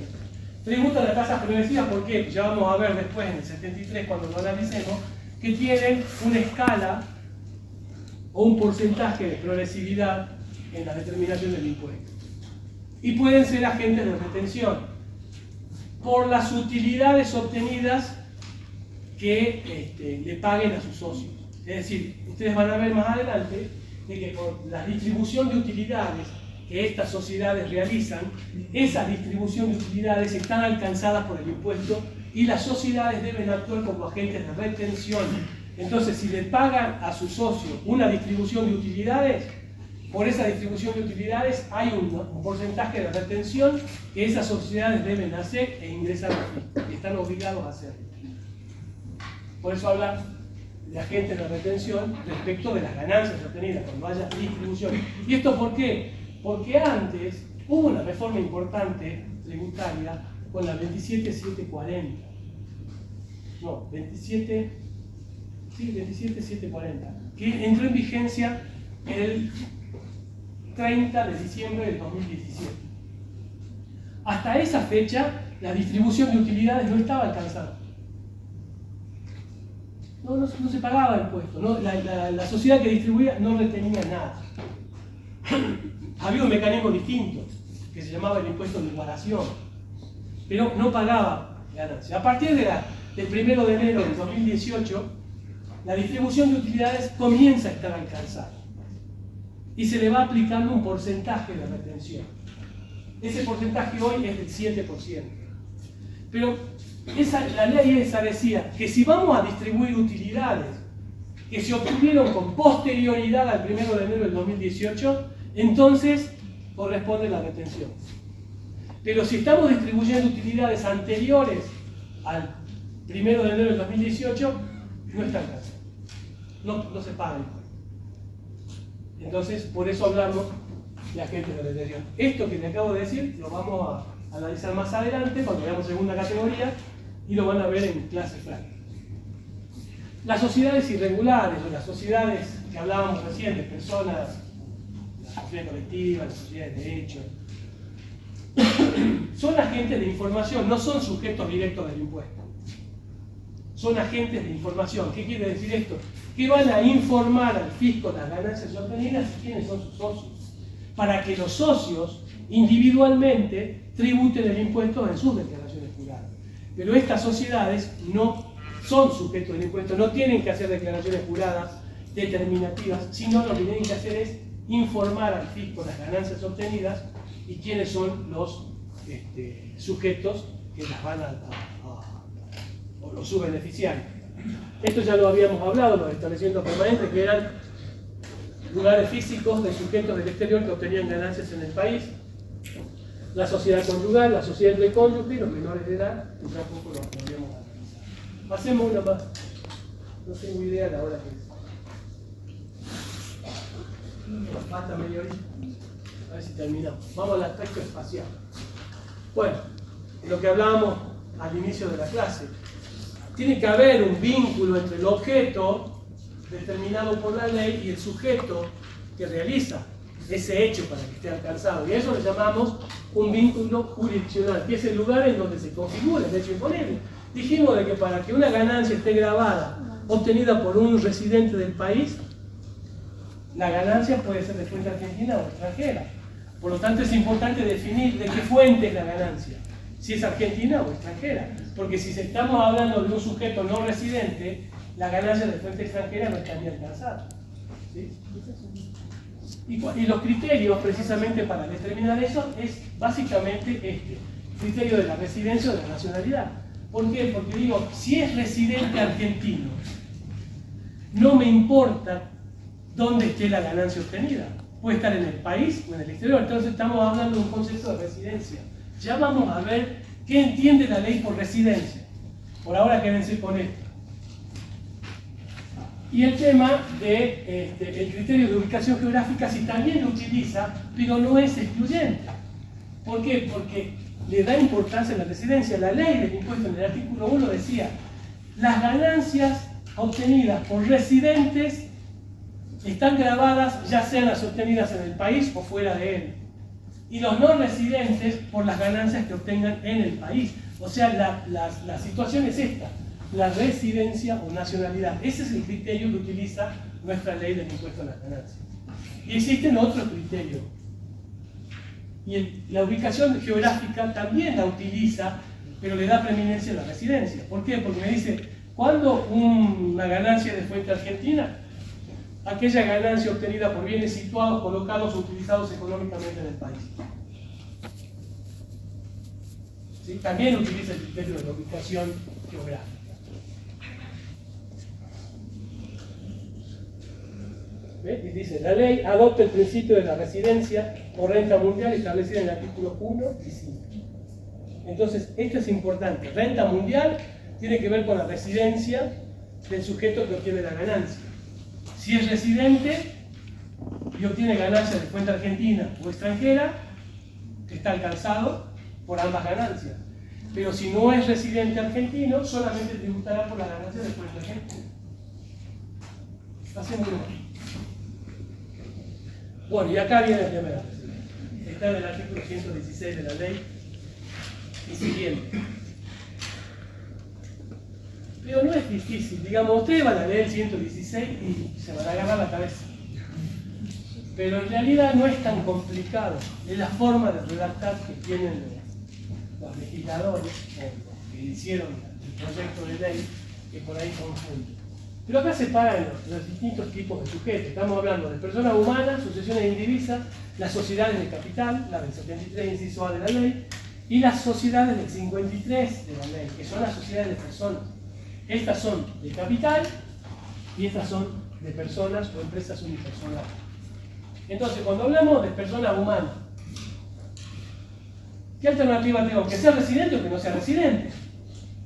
Tributan a las tasas progresivas, ¿por qué? Ya vamos a ver después en el 73, cuando lo analicemos, que tienen una escala o un porcentaje de progresividad en la determinación del impuesto. Y pueden ser agentes de retención por las utilidades obtenidas que le paguen a sus socios. Es decir, ustedes van a ver más adelante de que por la distribución de utilidades que estas sociedades realizan, esas distribución de utilidades están alcanzadas por el impuesto y las sociedades deben actuar como agentes de retención. Entonces, si le pagan a su socio una distribución de utilidades, por esa distribución de utilidades hay un porcentaje de retención que esas sociedades deben hacer e ingresar al fisco, y están obligados a hacerlo. Por eso hablan de agentes de retención respecto de las ganancias obtenidas cuando haya distribución. ¿Y esto por qué? Porque antes hubo una reforma importante tributaria con la 27740. No, 27740, que entró en vigencia el 30 de diciembre del 2017. Hasta esa fecha, la distribución de utilidades no estaba alcanzada. No se pagaba impuesto, no, la sociedad que distribuía no retenía nada. Había un mecanismo distinto, que se llamaba el impuesto de igualación, pero no pagaba ganancia. A partir del 1 de enero del 2018, la distribución de utilidades comienza a estar alcanzada y se le va aplicando un porcentaje de retención. Ese porcentaje hoy es del 7%. Pero la ley esa decía que si vamos a distribuir utilidades que se obtuvieron con posterioridad al 1 de enero del 2018, entonces corresponde la retención. Pero si estamos distribuyendo utilidades anteriores al 1 de enero del 2018, no está alcanzado. No se paga el impuesto. Entonces, por eso hablamos de agentes de retención. Esto que te acabo de decir lo vamos a analizar más adelante cuando veamos segunda categoría y lo van a ver en clase práctica. Las sociedades irregulares o las sociedades que hablábamos recién de personas, la sociedad colectiva, la sociedad de derecho, son agentes de información, no son sujetos directos del impuesto. Son agentes de información. ¿Qué quiere decir esto? Que van a informar al fisco las ganancias obtenidas y quiénes son sus socios, para que los socios individualmente tributen el impuesto en sus declaraciones juradas. Pero estas sociedades no son sujetos del impuesto, no tienen que hacer declaraciones juradas determinativas, sino lo que tienen que hacer es informar al fisco las ganancias obtenidas y quiénes son los sujetos que las van o los subbeneficiarios. Esto ya lo habíamos hablado, los establecimientos permanentes, que eran lugares físicos de sujetos del exterior que obtenían ganancias en el país, la sociedad conyugal, la sociedad entre cónyuges, los menores de edad, que tampoco lo habíamos analizado. Hacemos una más. No tengo idea de la hora que es. Nos falta media horita. A ver si terminamos. Vamos al aspecto espacial. Bueno, lo que hablábamos al inicio de la clase. Tiene que haber un vínculo entre el objeto determinado por la ley y el sujeto que realiza ese hecho para que esté alcanzado. Y a eso le llamamos un vínculo jurisdiccional, que es el lugar en donde se configura el hecho imponible. Dijimos de que para que una ganancia esté grabada, obtenida por un residente del país, la ganancia puede ser de fuente argentina o extranjera. Por lo tanto, es importante definir de qué fuente es la ganancia, si es argentina o extranjera. Porque si estamos hablando de un sujeto no residente, la ganancia de fuente extranjera no estaría alcanzada. ¿Sí? Y los criterios precisamente para determinar eso es básicamente criterio de la residencia o de la nacionalidad. ¿Por qué? Porque digo, si es residente argentino, no me importa dónde esté la ganancia obtenida. Puede estar en el país o en el exterior. Entonces estamos hablando de un concepto de residencia. Ya vamos a ver qué entiende la ley por residencia. Por ahora quédense con esto. Y el tema de el criterio de ubicación geográfica, si también lo utiliza, pero no es excluyente. ¿Por qué? Porque le da importancia a la residencia. La ley del impuesto en el artículo 1 decía: las ganancias obtenidas por residentes están grabadas, ya sean las obtenidas en el país o fuera de él. Y los no residentes por las ganancias que obtengan en el país. O sea, la situación es esta: la residencia o nacionalidad. Ese es el criterio que utiliza nuestra ley del impuesto a las ganancias. Y existen otros criterios. Y la ubicación geográfica también la utiliza, pero le da preeminencia a la residencia. ¿Por qué? Porque me dice, ¿cuándo una ganancia de fuente argentina? Aquella ganancia obtenida por bienes situados, colocados o utilizados económicamente en el país. ¿Sí? También utiliza el criterio de la ubicación geográfica. ¿Ve? Y dice, la ley adopta el principio de la residencia o renta mundial establecida en el artículo 1 y 5. Entonces, esto es importante. Renta mundial tiene que ver con la residencia del sujeto que obtiene la ganancia. Si es residente y obtiene ganancias de fuente argentina o extranjera, está alcanzado por ambas ganancias. Pero si no es residente argentino, solamente tributará por las ganancias de fuente argentina. Hacemos uno. Bueno, y acá viene el tema. Está en el artículo 116 de la ley y siguiente. Pero no es difícil, digamos, ustedes van a leer el 116 y se van a agarrar la cabeza. Pero en realidad no es tan complicado. Es la forma de redactar que tienen los legisladores, o los que hicieron el proyecto de ley, que por ahí confunden. Pero acá separan los distintos tipos de sujetos. Estamos hablando de personas humanas, sucesiones indivisas, las sociedades de capital, la del 73 inciso A de la ley, y las sociedades del 53 de la ley, que son las sociedades de personas. Estas son de capital y estas son de personas o empresas unipersonales. Entonces, cuando hablamos de personas humanas, ¿qué alternativa tengo? ¿Que sea residente o que no sea residente?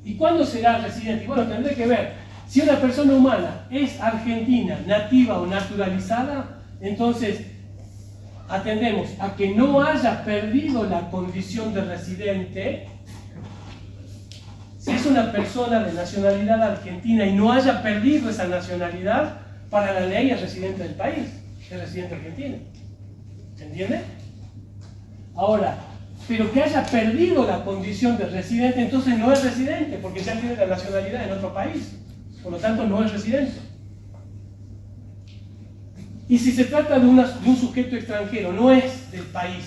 ¿Y cuándo será residente? Bueno, tendré que ver. Si una persona humana es argentina, nativa o naturalizada, entonces atendemos a que no haya perdido la condición de residente. Si es una persona de nacionalidad argentina y no haya perdido esa nacionalidad, para la ley es residente del país, es residente argentino. ¿Se entiende? Ahora, pero que haya perdido la condición de residente, entonces no es residente, porque ya tiene la nacionalidad en otro país. Por lo tanto, no es residente. Y si se trata de un sujeto extranjero, no es del país,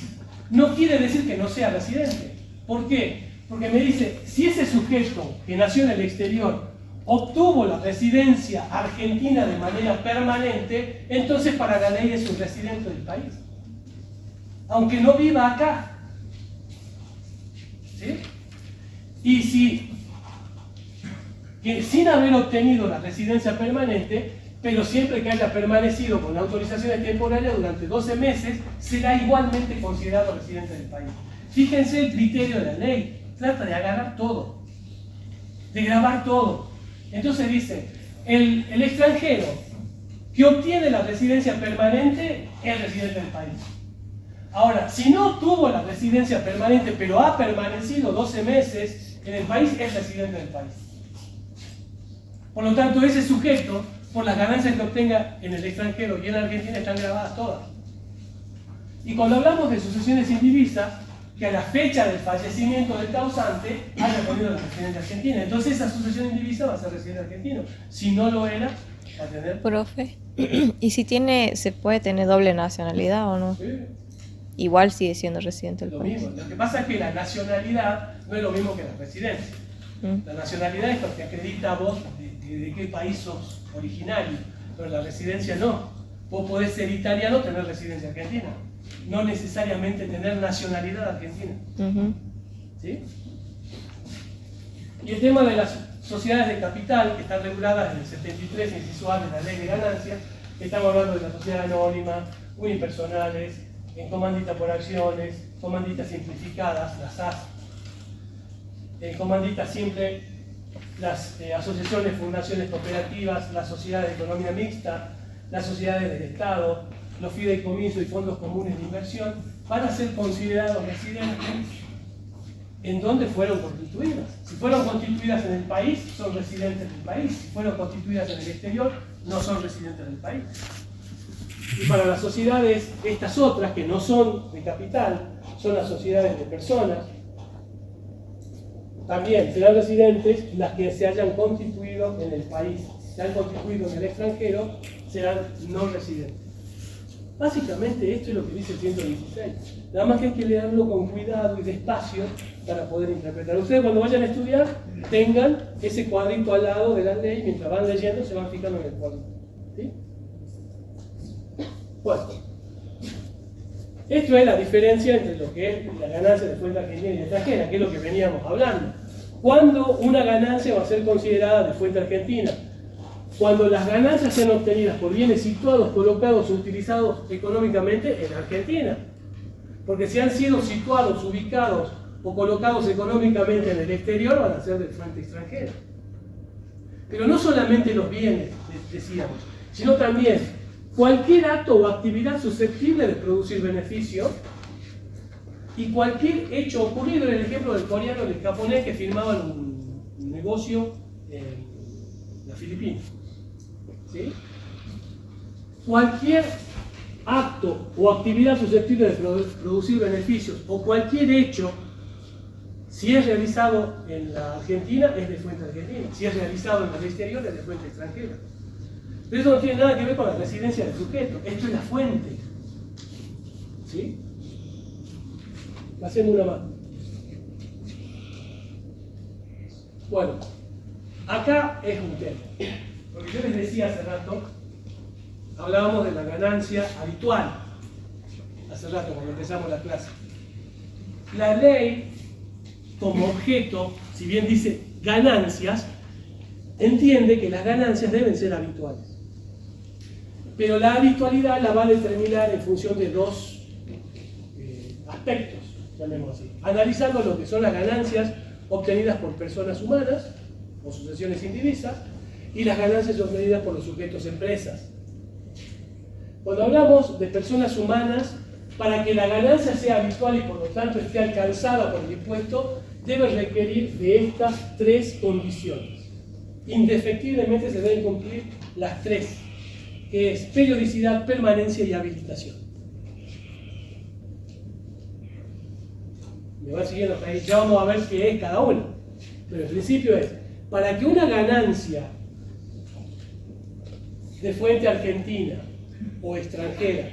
no quiere decir que no sea residente. ¿Por qué? Porque me dice, si ese sujeto que nació en el exterior obtuvo la residencia argentina de manera permanente, entonces para la ley es un residente del país. Aunque no viva acá. ¿Sí? Y si que sin haber obtenido la residencia permanente, pero siempre que haya permanecido con autorizaciones temporarias durante 12 meses, será igualmente considerado residente del país. Fíjense el criterio de la ley, trata de agarrar todo, de grabar todo. Entonces dice, el extranjero que obtiene la residencia permanente es residente del país. Ahora, si no tuvo la residencia permanente, pero ha permanecido 12 meses en el país, es residente del país. Por lo tanto, ese sujeto, por las ganancias que obtenga en el extranjero y en Argentina, están grabadas todas. Y cuando hablamos de sucesiones indivisas, que a la fecha del fallecimiento del causante haya tenido la residencia argentina. Entonces esa sucesión indivisa va a ser residente argentino. Si no lo era, va a tener... Profe, ¿y si se puede tener doble nacionalidad o no? Sí. Igual sigue siendo residente del Lo país. mismo. Lo que pasa es que la nacionalidad no es lo mismo que la residencia. La nacionalidad es lo que acredita a vos de qué país sos originario, pero la residencia no. Vos podés ser italiano y tener residencia argentina, no necesariamente tener nacionalidad argentina. ¿Sí? Y el tema de las sociedades de capital, que están reguladas en el 73 inciso A de la ley de ganancias, estamos hablando de la sociedad anónima, unipersonales, en comandita por acciones, comanditas simplificadas, las AS, comanditas simple, las asociaciones, fundaciones cooperativas, las sociedades de economía mixta, las sociedades del Estado, los fideicomisos y fondos comunes de inversión, van a ser considerados residentes en donde fueron constituidas. Si fueron constituidas en el país, son residentes del país. Si fueron constituidas en el exterior, no son residentes del país. Y para las sociedades, estas otras que no son de capital, son las sociedades de personas, también serán residentes las que se hayan constituido en el país. Si se han constituido en el extranjero, serán no residentes. Básicamente esto es lo que dice el 116. Nada más que hay que leerlo con cuidado y despacio para poder interpretar. Ustedes cuando vayan a estudiar, tengan ese cuadrito al lado de la ley, mientras van leyendo se van fijando en el cuadrito. ¿Sí? Bueno, esto es la diferencia entre lo que es la ganancia de fuente argentina y extranjera, que es lo que veníamos hablando. ¿Cuándo una ganancia va a ser considerada de fuente argentina? Cuando las ganancias sean obtenidas por bienes situados, colocados o utilizados económicamente en Argentina. Porque si han sido situados, ubicados o colocados económicamente en el exterior, van a ser de fuente extranjera. Pero no solamente los bienes, decíamos, sino también cualquier acto o actividad susceptible de producir beneficio y cualquier hecho ocurrido, en el ejemplo del coreano y del japonés que firmaban un negocio en las Filipinas. ¿Sí? Cualquier acto o actividad susceptible de producir beneficios o cualquier hecho, si es realizado en la Argentina, es de fuente argentina. Si es realizado en el exterior, es de fuente extranjera. Pero eso no tiene nada que ver con la residencia del sujeto. Esto es la fuente. ¿Sí? Hacemos una más. Bueno, acá es un tema. Porque yo les decía hace rato, hablábamos de la ganancia habitual. Hace rato, cuando empezamos la clase. La ley, como objeto, si bien dice ganancias, entiende que las ganancias deben ser habituales. Pero la habitualidad la va a determinar en función de dos aspectos, llamemos así. Analizando lo que son las ganancias obtenidas por personas humanas o sucesiones indivisas y las ganancias obtenidas por los sujetos empresas. Cuando hablamos de personas humanas, para que la ganancia sea habitual y por lo tanto esté alcanzada por el impuesto, debe requerir de estas tres condiciones. Indefectiblemente se deben cumplir las tres, que es periodicidad, permanencia y habilitación. Me va siguiendo hasta ahí, ya vamos a ver qué es cada uno. Pero el principio es, para que una ganancia de fuente argentina o extranjera,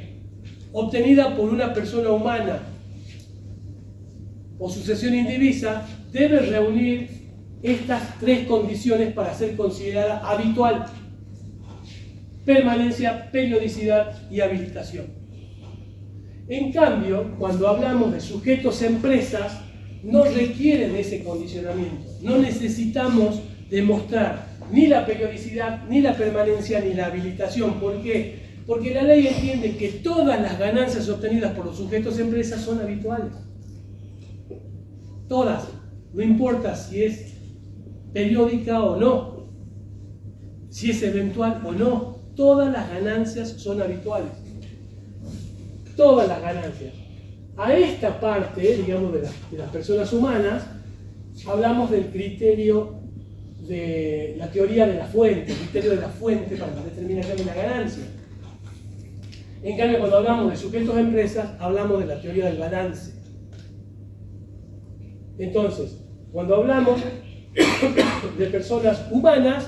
obtenida por una persona humana o sucesión indivisa, debe reunir estas tres condiciones para ser considerada habitual: permanencia, periodicidad y habilitación. En cambio, cuando hablamos de sujetos empresas, no requiere de ese condicionamiento. No necesitamos demostrar ni la periodicidad, ni la permanencia, ni la habilitación. ¿Por qué? Porque la ley entiende que todas las ganancias obtenidas por los sujetos empresas son habituales. Todas. No importa si es periódica o no, si es eventual o no. Todas las ganancias son habituales. Todas las ganancias. A esta parte, digamos, de las personas humanas, hablamos del criterio de la teoría de la fuente, el criterio de la fuente para la determinación de la ganancia. En cambio, cuando hablamos de sujetos de empresas, hablamos de la teoría del balance. Entonces, cuando hablamos de personas humanas,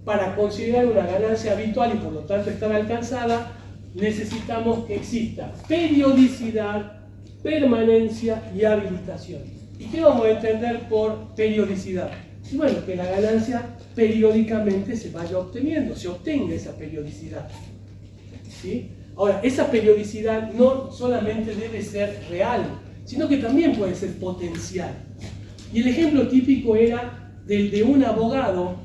para considerar una ganancia habitual y por lo tanto estar alcanzada, necesitamos que exista periodicidad, permanencia y habilitación. ¿Y qué vamos a entender por periodicidad? Bueno, que la ganancia periódicamente se vaya obteniendo, se obtenga esa periodicidad. ¿Sí? Ahora, esa periodicidad no solamente debe ser real, sino que también puede ser potencial. Y el ejemplo típico era del de un abogado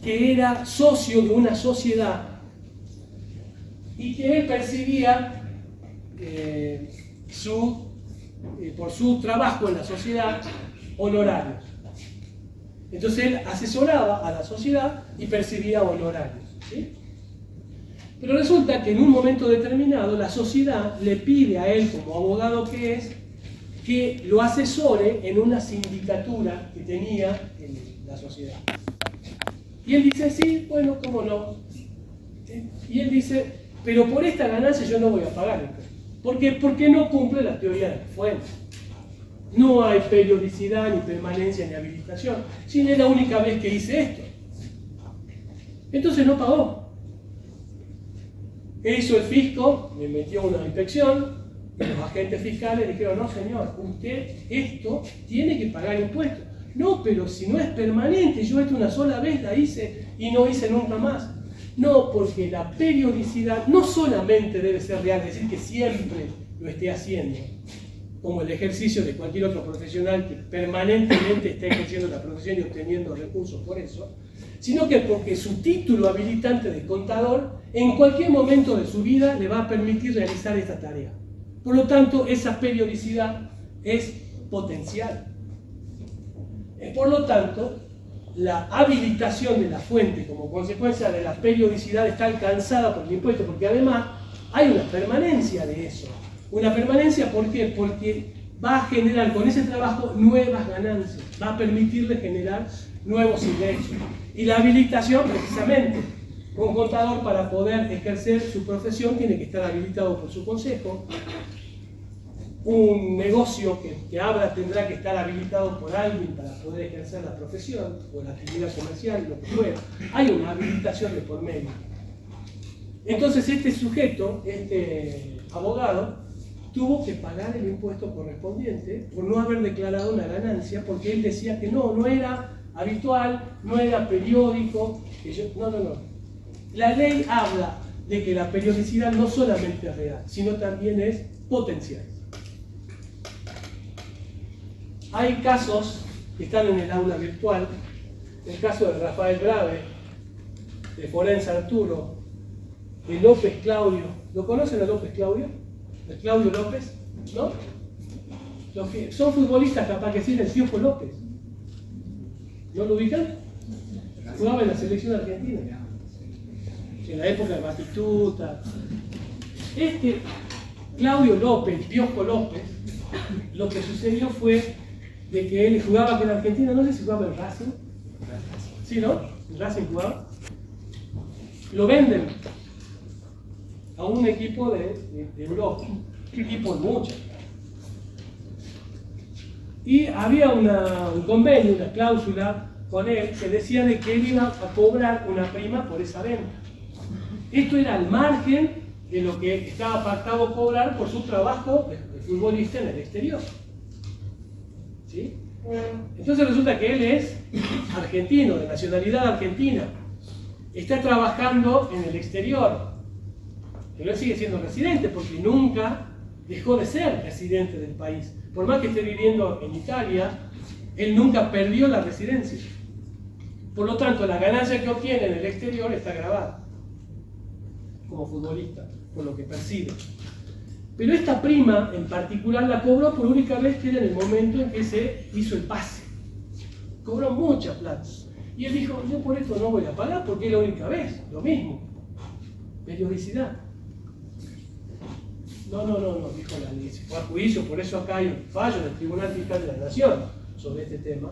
que era socio de una sociedad y que él percibía por su trabajo en la sociedad honorarios. Entonces él asesoraba a la sociedad y percibía honorarios. ¿Sí? Pero resulta que en un momento determinado la sociedad le pide a él, como abogado que es, que lo asesore en una sindicatura que tenía en la sociedad. Y él dice, sí, bueno, cómo no. Y él dice, pero por esta ganancia yo no voy a pagar esto. ¿Por qué? Porque no cumple la teoría de la fuente. No hay periodicidad, ni permanencia, ni habilitación. Si no es la única vez que hice esto. Entonces no pagó. ¿Qué hizo el fisco? Me metió una inspección y los agentes fiscales dijeron, no señor, usted esto tiene que pagar impuestos. No, pero si no es permanente, yo esto una sola vez la hice y no hice nunca más. No, porque la periodicidad no solamente debe ser real, es decir, que siempre lo esté haciendo, como el ejercicio de cualquier otro profesional que permanentemente está ejerciendo la profesión y obteniendo recursos por eso, sino que porque su título habilitante de contador en cualquier momento de su vida le va a permitir realizar esta tarea. Por lo tanto, esa periodicidad es potencial. Por lo tanto, la habilitación de la fuente como consecuencia de la periodicidad está alcanzada por el impuesto, porque además hay una permanencia de eso. Una permanencia, ¿por qué? Porque va a generar con ese trabajo nuevas ganancias, va a permitirle generar nuevos ingresos. Y la habilitación, precisamente, un contador para poder ejercer su profesión tiene que estar habilitado por su consejo. Un negocio que abra tendrá que estar habilitado por alguien para poder ejercer la profesión o la actividad comercial, lo que fuera. Hay una habilitación de por medio. Entonces este sujeto, este abogado, tuvo que pagar el impuesto correspondiente por no haber declarado una ganancia, porque él decía que no era habitual, no era periódico. No. La ley habla de que la periodicidad no solamente es real, sino también es potencial. Hay casos que están en el aula virtual, el caso de Rafael Grave, de Forense Arturo, de López Claudio. ¿Lo conocen a López Claudio? ¿El Claudio López? ¿No? Los que son futbolistas capaz que sí, el Piojo López. ¿No lo ubican? Jugaba en la selección argentina. En la época de Batistuta. Este Claudio López, Piojo López, lo que sucedió fue de que él jugaba aquí en Argentina, no sé si jugaba en Racing. ¿Sí, no? En Racing jugaba. Lo venden a un equipo de Europa, equipo de muchos. Y había un convenio, una cláusula con él que decía de que él iba a cobrar una prima por esa venta. Esto era al margen de lo que estaba pactado cobrar por su trabajo de futbolista en el exterior. ¿Sí? Entonces resulta que él es argentino, de nacionalidad argentina. Está trabajando en el exterior. Pero él sigue siendo residente porque nunca dejó de ser residente del país. Por más que esté viviendo en Italia, él nunca perdió la residencia. Por lo tanto, la ganancia que obtiene en el exterior está grabada como futbolista, por lo que percibe. Pero esta prima en particular la cobró por única vez que era en el momento en que se hizo el pase. Cobró mucha plata. Y él dijo, yo por esto no voy a pagar porque es la única vez, lo mismo. Periodicidad. No, dijo la ley. Se fue a juicio, por eso acá hay un fallo del Tribunal Fiscal de la Nación sobre este tema.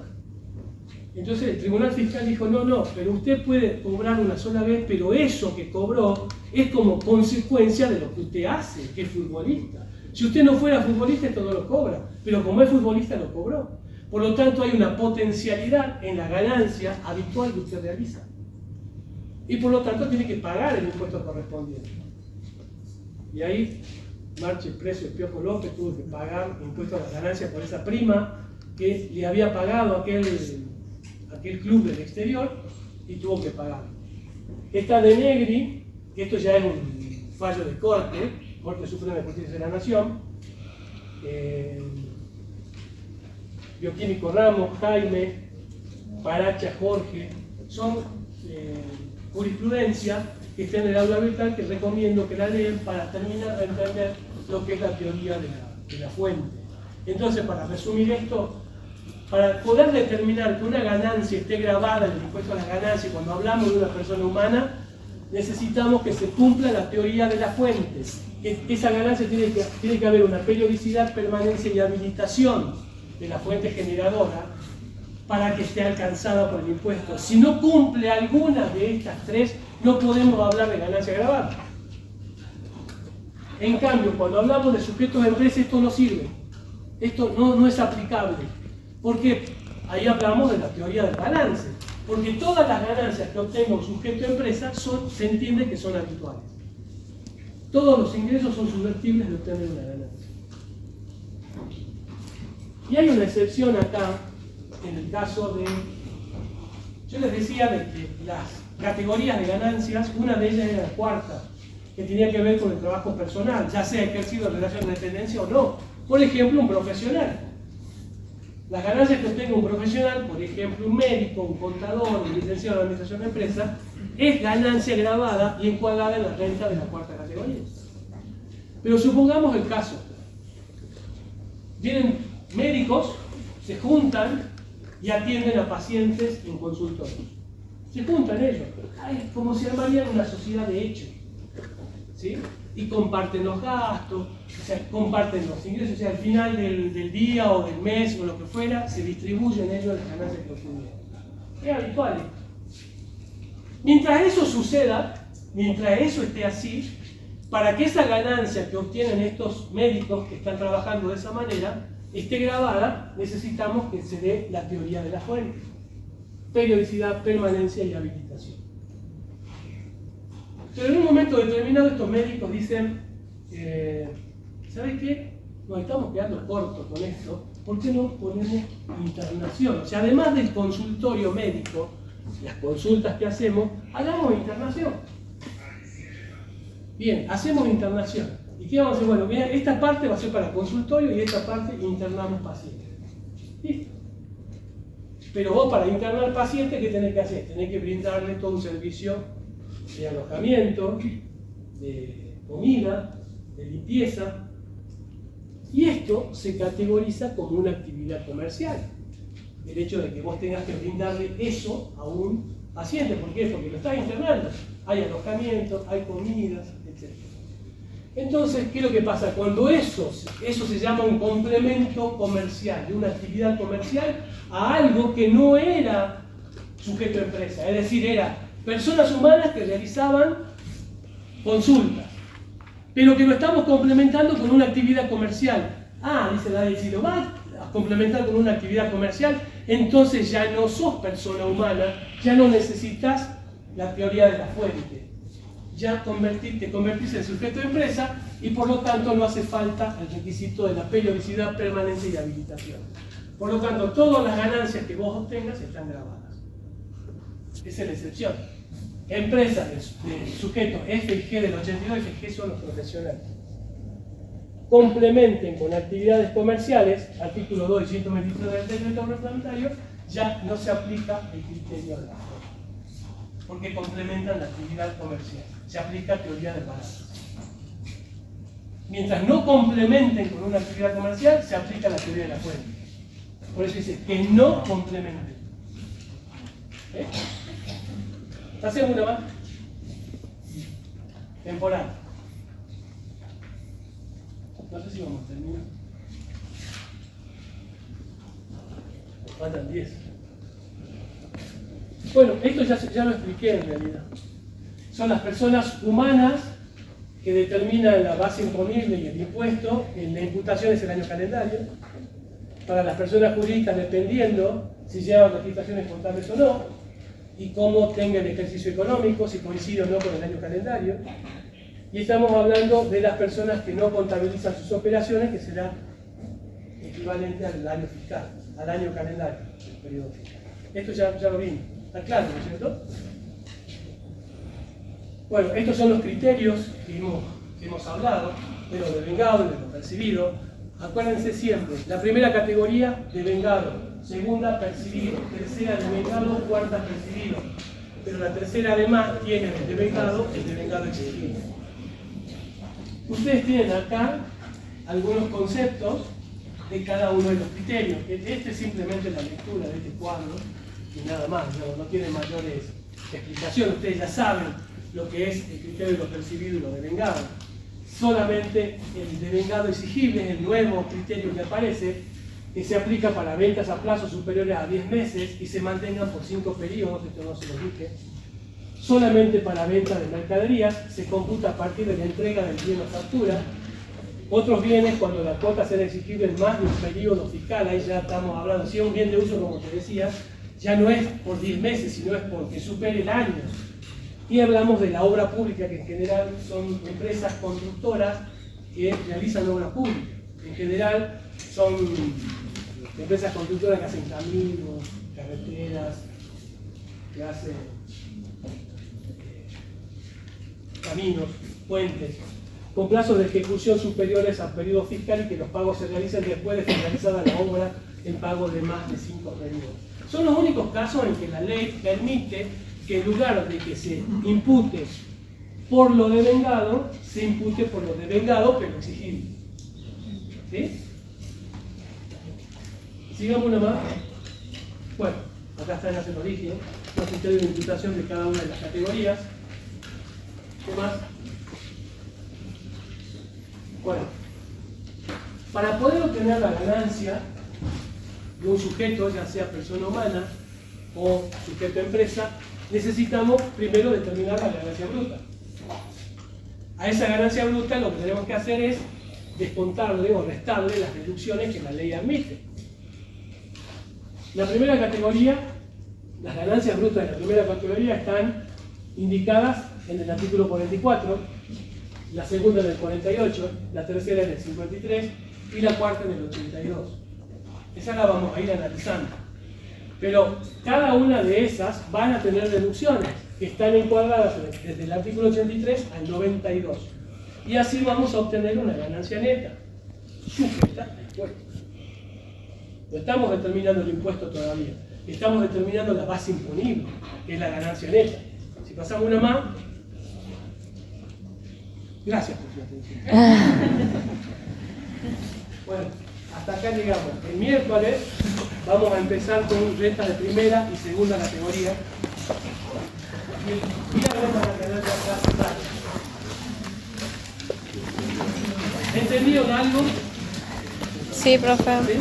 Entonces el Tribunal Fiscal dijo, no, pero usted puede cobrar una sola vez, pero eso que cobró es como consecuencia de lo que usted hace, que es futbolista. Si usted no fuera futbolista, esto no lo cobra, pero como es futbolista, lo cobró. Por lo tanto, hay una potencialidad en la ganancia habitual que usted realiza. Y por lo tanto, tiene que pagar el impuesto correspondiente. Y ahí, marcha preso el Piojo López tuvo que pagar impuesto a la ganancia por esa prima que le había pagado aquel club del exterior y tuvo que pagar. Esta de Negri, que esto ya es un fallo de Corte Suprema de Justicia de la Nación, Bioquímico Ramos, Jaime, Paracha, Jorge, son jurisprudencia que está en el aula virtual que recomiendo que la lean para terminar de entender lo que es la teoría de la fuente. Entonces, para resumir esto, para poder determinar que una ganancia esté grabada en el impuesto a las ganancias, cuando hablamos de una persona humana, necesitamos que se cumpla la teoría de las fuentes. Esa ganancia tiene que haber una periodicidad, permanencia y habilitación de la fuente generadora para que esté alcanzada por el impuesto. Si no cumple alguna de estas tres, no podemos hablar de ganancia grabada. En cambio, cuando hablamos de sujetos de empresa, esto no sirve. Esto no es aplicable. Porque ahí hablamos de la teoría del balance. Porque todas las ganancias que obtenga un sujeto de empresa se entiende que son habituales. todos los ingresos son susceptibles de obtener una ganancia. Y hay una excepción acá, en el caso de... Yo les decía de que las categorías de ganancias, una de ellas era la cuarta, que tenía que ver con el trabajo personal, ya sea ejercido en relación de dependencia o no. Por ejemplo, un profesional. Las ganancias que obtenga un profesional, por ejemplo, un médico, un contador, un licenciado en administración de empresa, es ganancia grabada y encuadrada en la renta de la cuarta categoría. Pero supongamos el caso. Vienen médicos, se juntan y atienden a pacientes en consultorios. Se juntan ellos, es como si armarían una sociedad de hecho, ¿sí? Y comparten los gastos, o sea, comparten los ingresos, o sea, al final del día o del mes o lo que fuera, se distribuyen ellos las ganancias que obtuvieron. Es habitual. Mientras eso suceda, mientras eso esté así, para que esa ganancia que obtienen estos médicos que están trabajando de esa manera esté grabada, necesitamos que se dé la teoría de la fuente: periodicidad, permanencia y habilitación. Pero en un momento determinado estos médicos dicen, ¿sabes qué? Nos estamos quedando cortos con esto, ¿por qué no ponemos internación? O sea, además del consultorio médico, las consultas que hacemos, hagamos internación. Bien, hacemos internación. ¿Y qué vamos a hacer? Bueno, bien, esta parte va a ser para consultorio y esta parte internamos pacientes. ¿Listo? Pero vos para internar pacientes, ¿qué tenés que hacer? Tenés que brindarle todo un servicio de alojamiento, de comida, de limpieza. Y esto se categoriza como una actividad comercial. El hecho de que vos tengas que brindarle eso a un paciente. ¿Por qué? Porque lo estás internando. Hay alojamiento, hay comidas, etc. Entonces, ¿qué es lo que pasa? Cuando eso se llama un complemento comercial, de una actividad comercial a algo que no era sujeto de empresa, es decir, era personas humanas que realizaban consultas, pero que lo estamos complementando con una actividad comercial. Ah, dice la ley, si lo vas a complementar con una actividad comercial, entonces ya no sos persona humana, ya no necesitas la teoría de la fuente. Ya te convertís en sujeto de empresa y por lo tanto no hace falta el requisito de la periodicidad, permanencia y habilitación. Por lo tanto, todas las ganancias que vos obtengas están grabadas. Esa es la excepción. Empresas de sujetos F y G del 82, F y G son los profesionales. Complementen con actividades comerciales, artículo 2 y 123 del decreto reglamentario, ya no se aplica el criterio de la fuente, porque complementan la actividad comercial. Se aplica teoría de balance. Mientras no complementen con una actividad comercial, se aplica la teoría de la fuente. Por eso dice que no complementen. ¿Eh? Hacemos una más. Temporal. No sé si vamos a terminar. Faltan 10. Bueno, esto ya lo expliqué en realidad. Son las personas humanas que determinan la base imponible y el impuesto. La imputación es el año calendario. Para las personas jurídicas, dependiendo si llevan registraciones contables o no, y cómo tenga el ejercicio económico, si coincide o no con el año calendario. Y estamos hablando de las personas que no contabilizan sus operaciones, que será equivalente al año fiscal, al año calendario, el periodo fiscal. Esto ya lo vimos. ¿Está claro, no es cierto? Bueno, estos son los criterios que hemos hablado, de lo devengado, de lo percibido. Acuérdense siempre, la primera categoría, devengado, segunda, percibido, tercera, devengado, cuarta, percibido. Pero la tercera además tiene el devengado exigible. Ustedes tienen acá algunos conceptos de cada uno de los criterios. Este es simplemente la lectura de este cuadro y nada más, no tiene mayores explicaciones. Ustedes ya saben lo que es el criterio de lo percibido y lo devengado. Solamente el devengado exigible es el nuevo criterio que aparece, que se aplica para ventas a plazos superiores a 10 meses y se mantengan por 5 periodos, esto no se lo dije. Solamente para venta de mercaderías se computa a partir de la entrega del bien o factura. Otros bienes, cuando la cuota será exigible en más de un periodo fiscal, ahí ya estamos hablando, si es un bien de uso, como te decía, ya no es por 10 meses, sino es porque supere el año. Y hablamos de la obra pública, que en general son empresas constructoras que realizan obra pública. En general son empresas constructoras que hacen caminos, carreteras, que hacen caminos, puentes, con plazos de ejecución superiores al periodo fiscal y que los pagos se realicen después de finalizada la obra en pago de más de 5 periodos. Son los únicos casos en que la ley permite que en lugar de que se impute por lo devengado, se impute por lo devengado pero exigible. ¿Sí? Sigamos una más. Bueno, acá están las el origen, los criterios de imputación de cada una de las categorías. ¿Qué más? Bueno, para poder obtener la ganancia de un sujeto, ya sea persona humana o sujeto empresa, necesitamos primero determinar la ganancia bruta. A esa ganancia bruta lo que tenemos que hacer es descontarle o restarle las deducciones que la ley admite. La primera categoría, las ganancias brutas de la primera categoría están indicadas en el artículo 44, la segunda en el 48, la tercera en el 53 y la cuarta en el 82. Esa la vamos a ir analizando. Pero cada una de esas van a tener deducciones que están encuadradas desde el artículo 83 al 92. Y así vamos a obtener una ganancia neta, sujeta al impuesto. No estamos determinando el impuesto todavía, estamos determinando la base imponible, que es la ganancia neta. Si pasamos una más, gracias por su atención. Bueno, hasta acá llegamos. El miércoles vamos a empezar con rentas de primera y segunda categoría. Y la renta de ganancia acá. ¿Entendieron algo? Sí, profe. ¿Sí?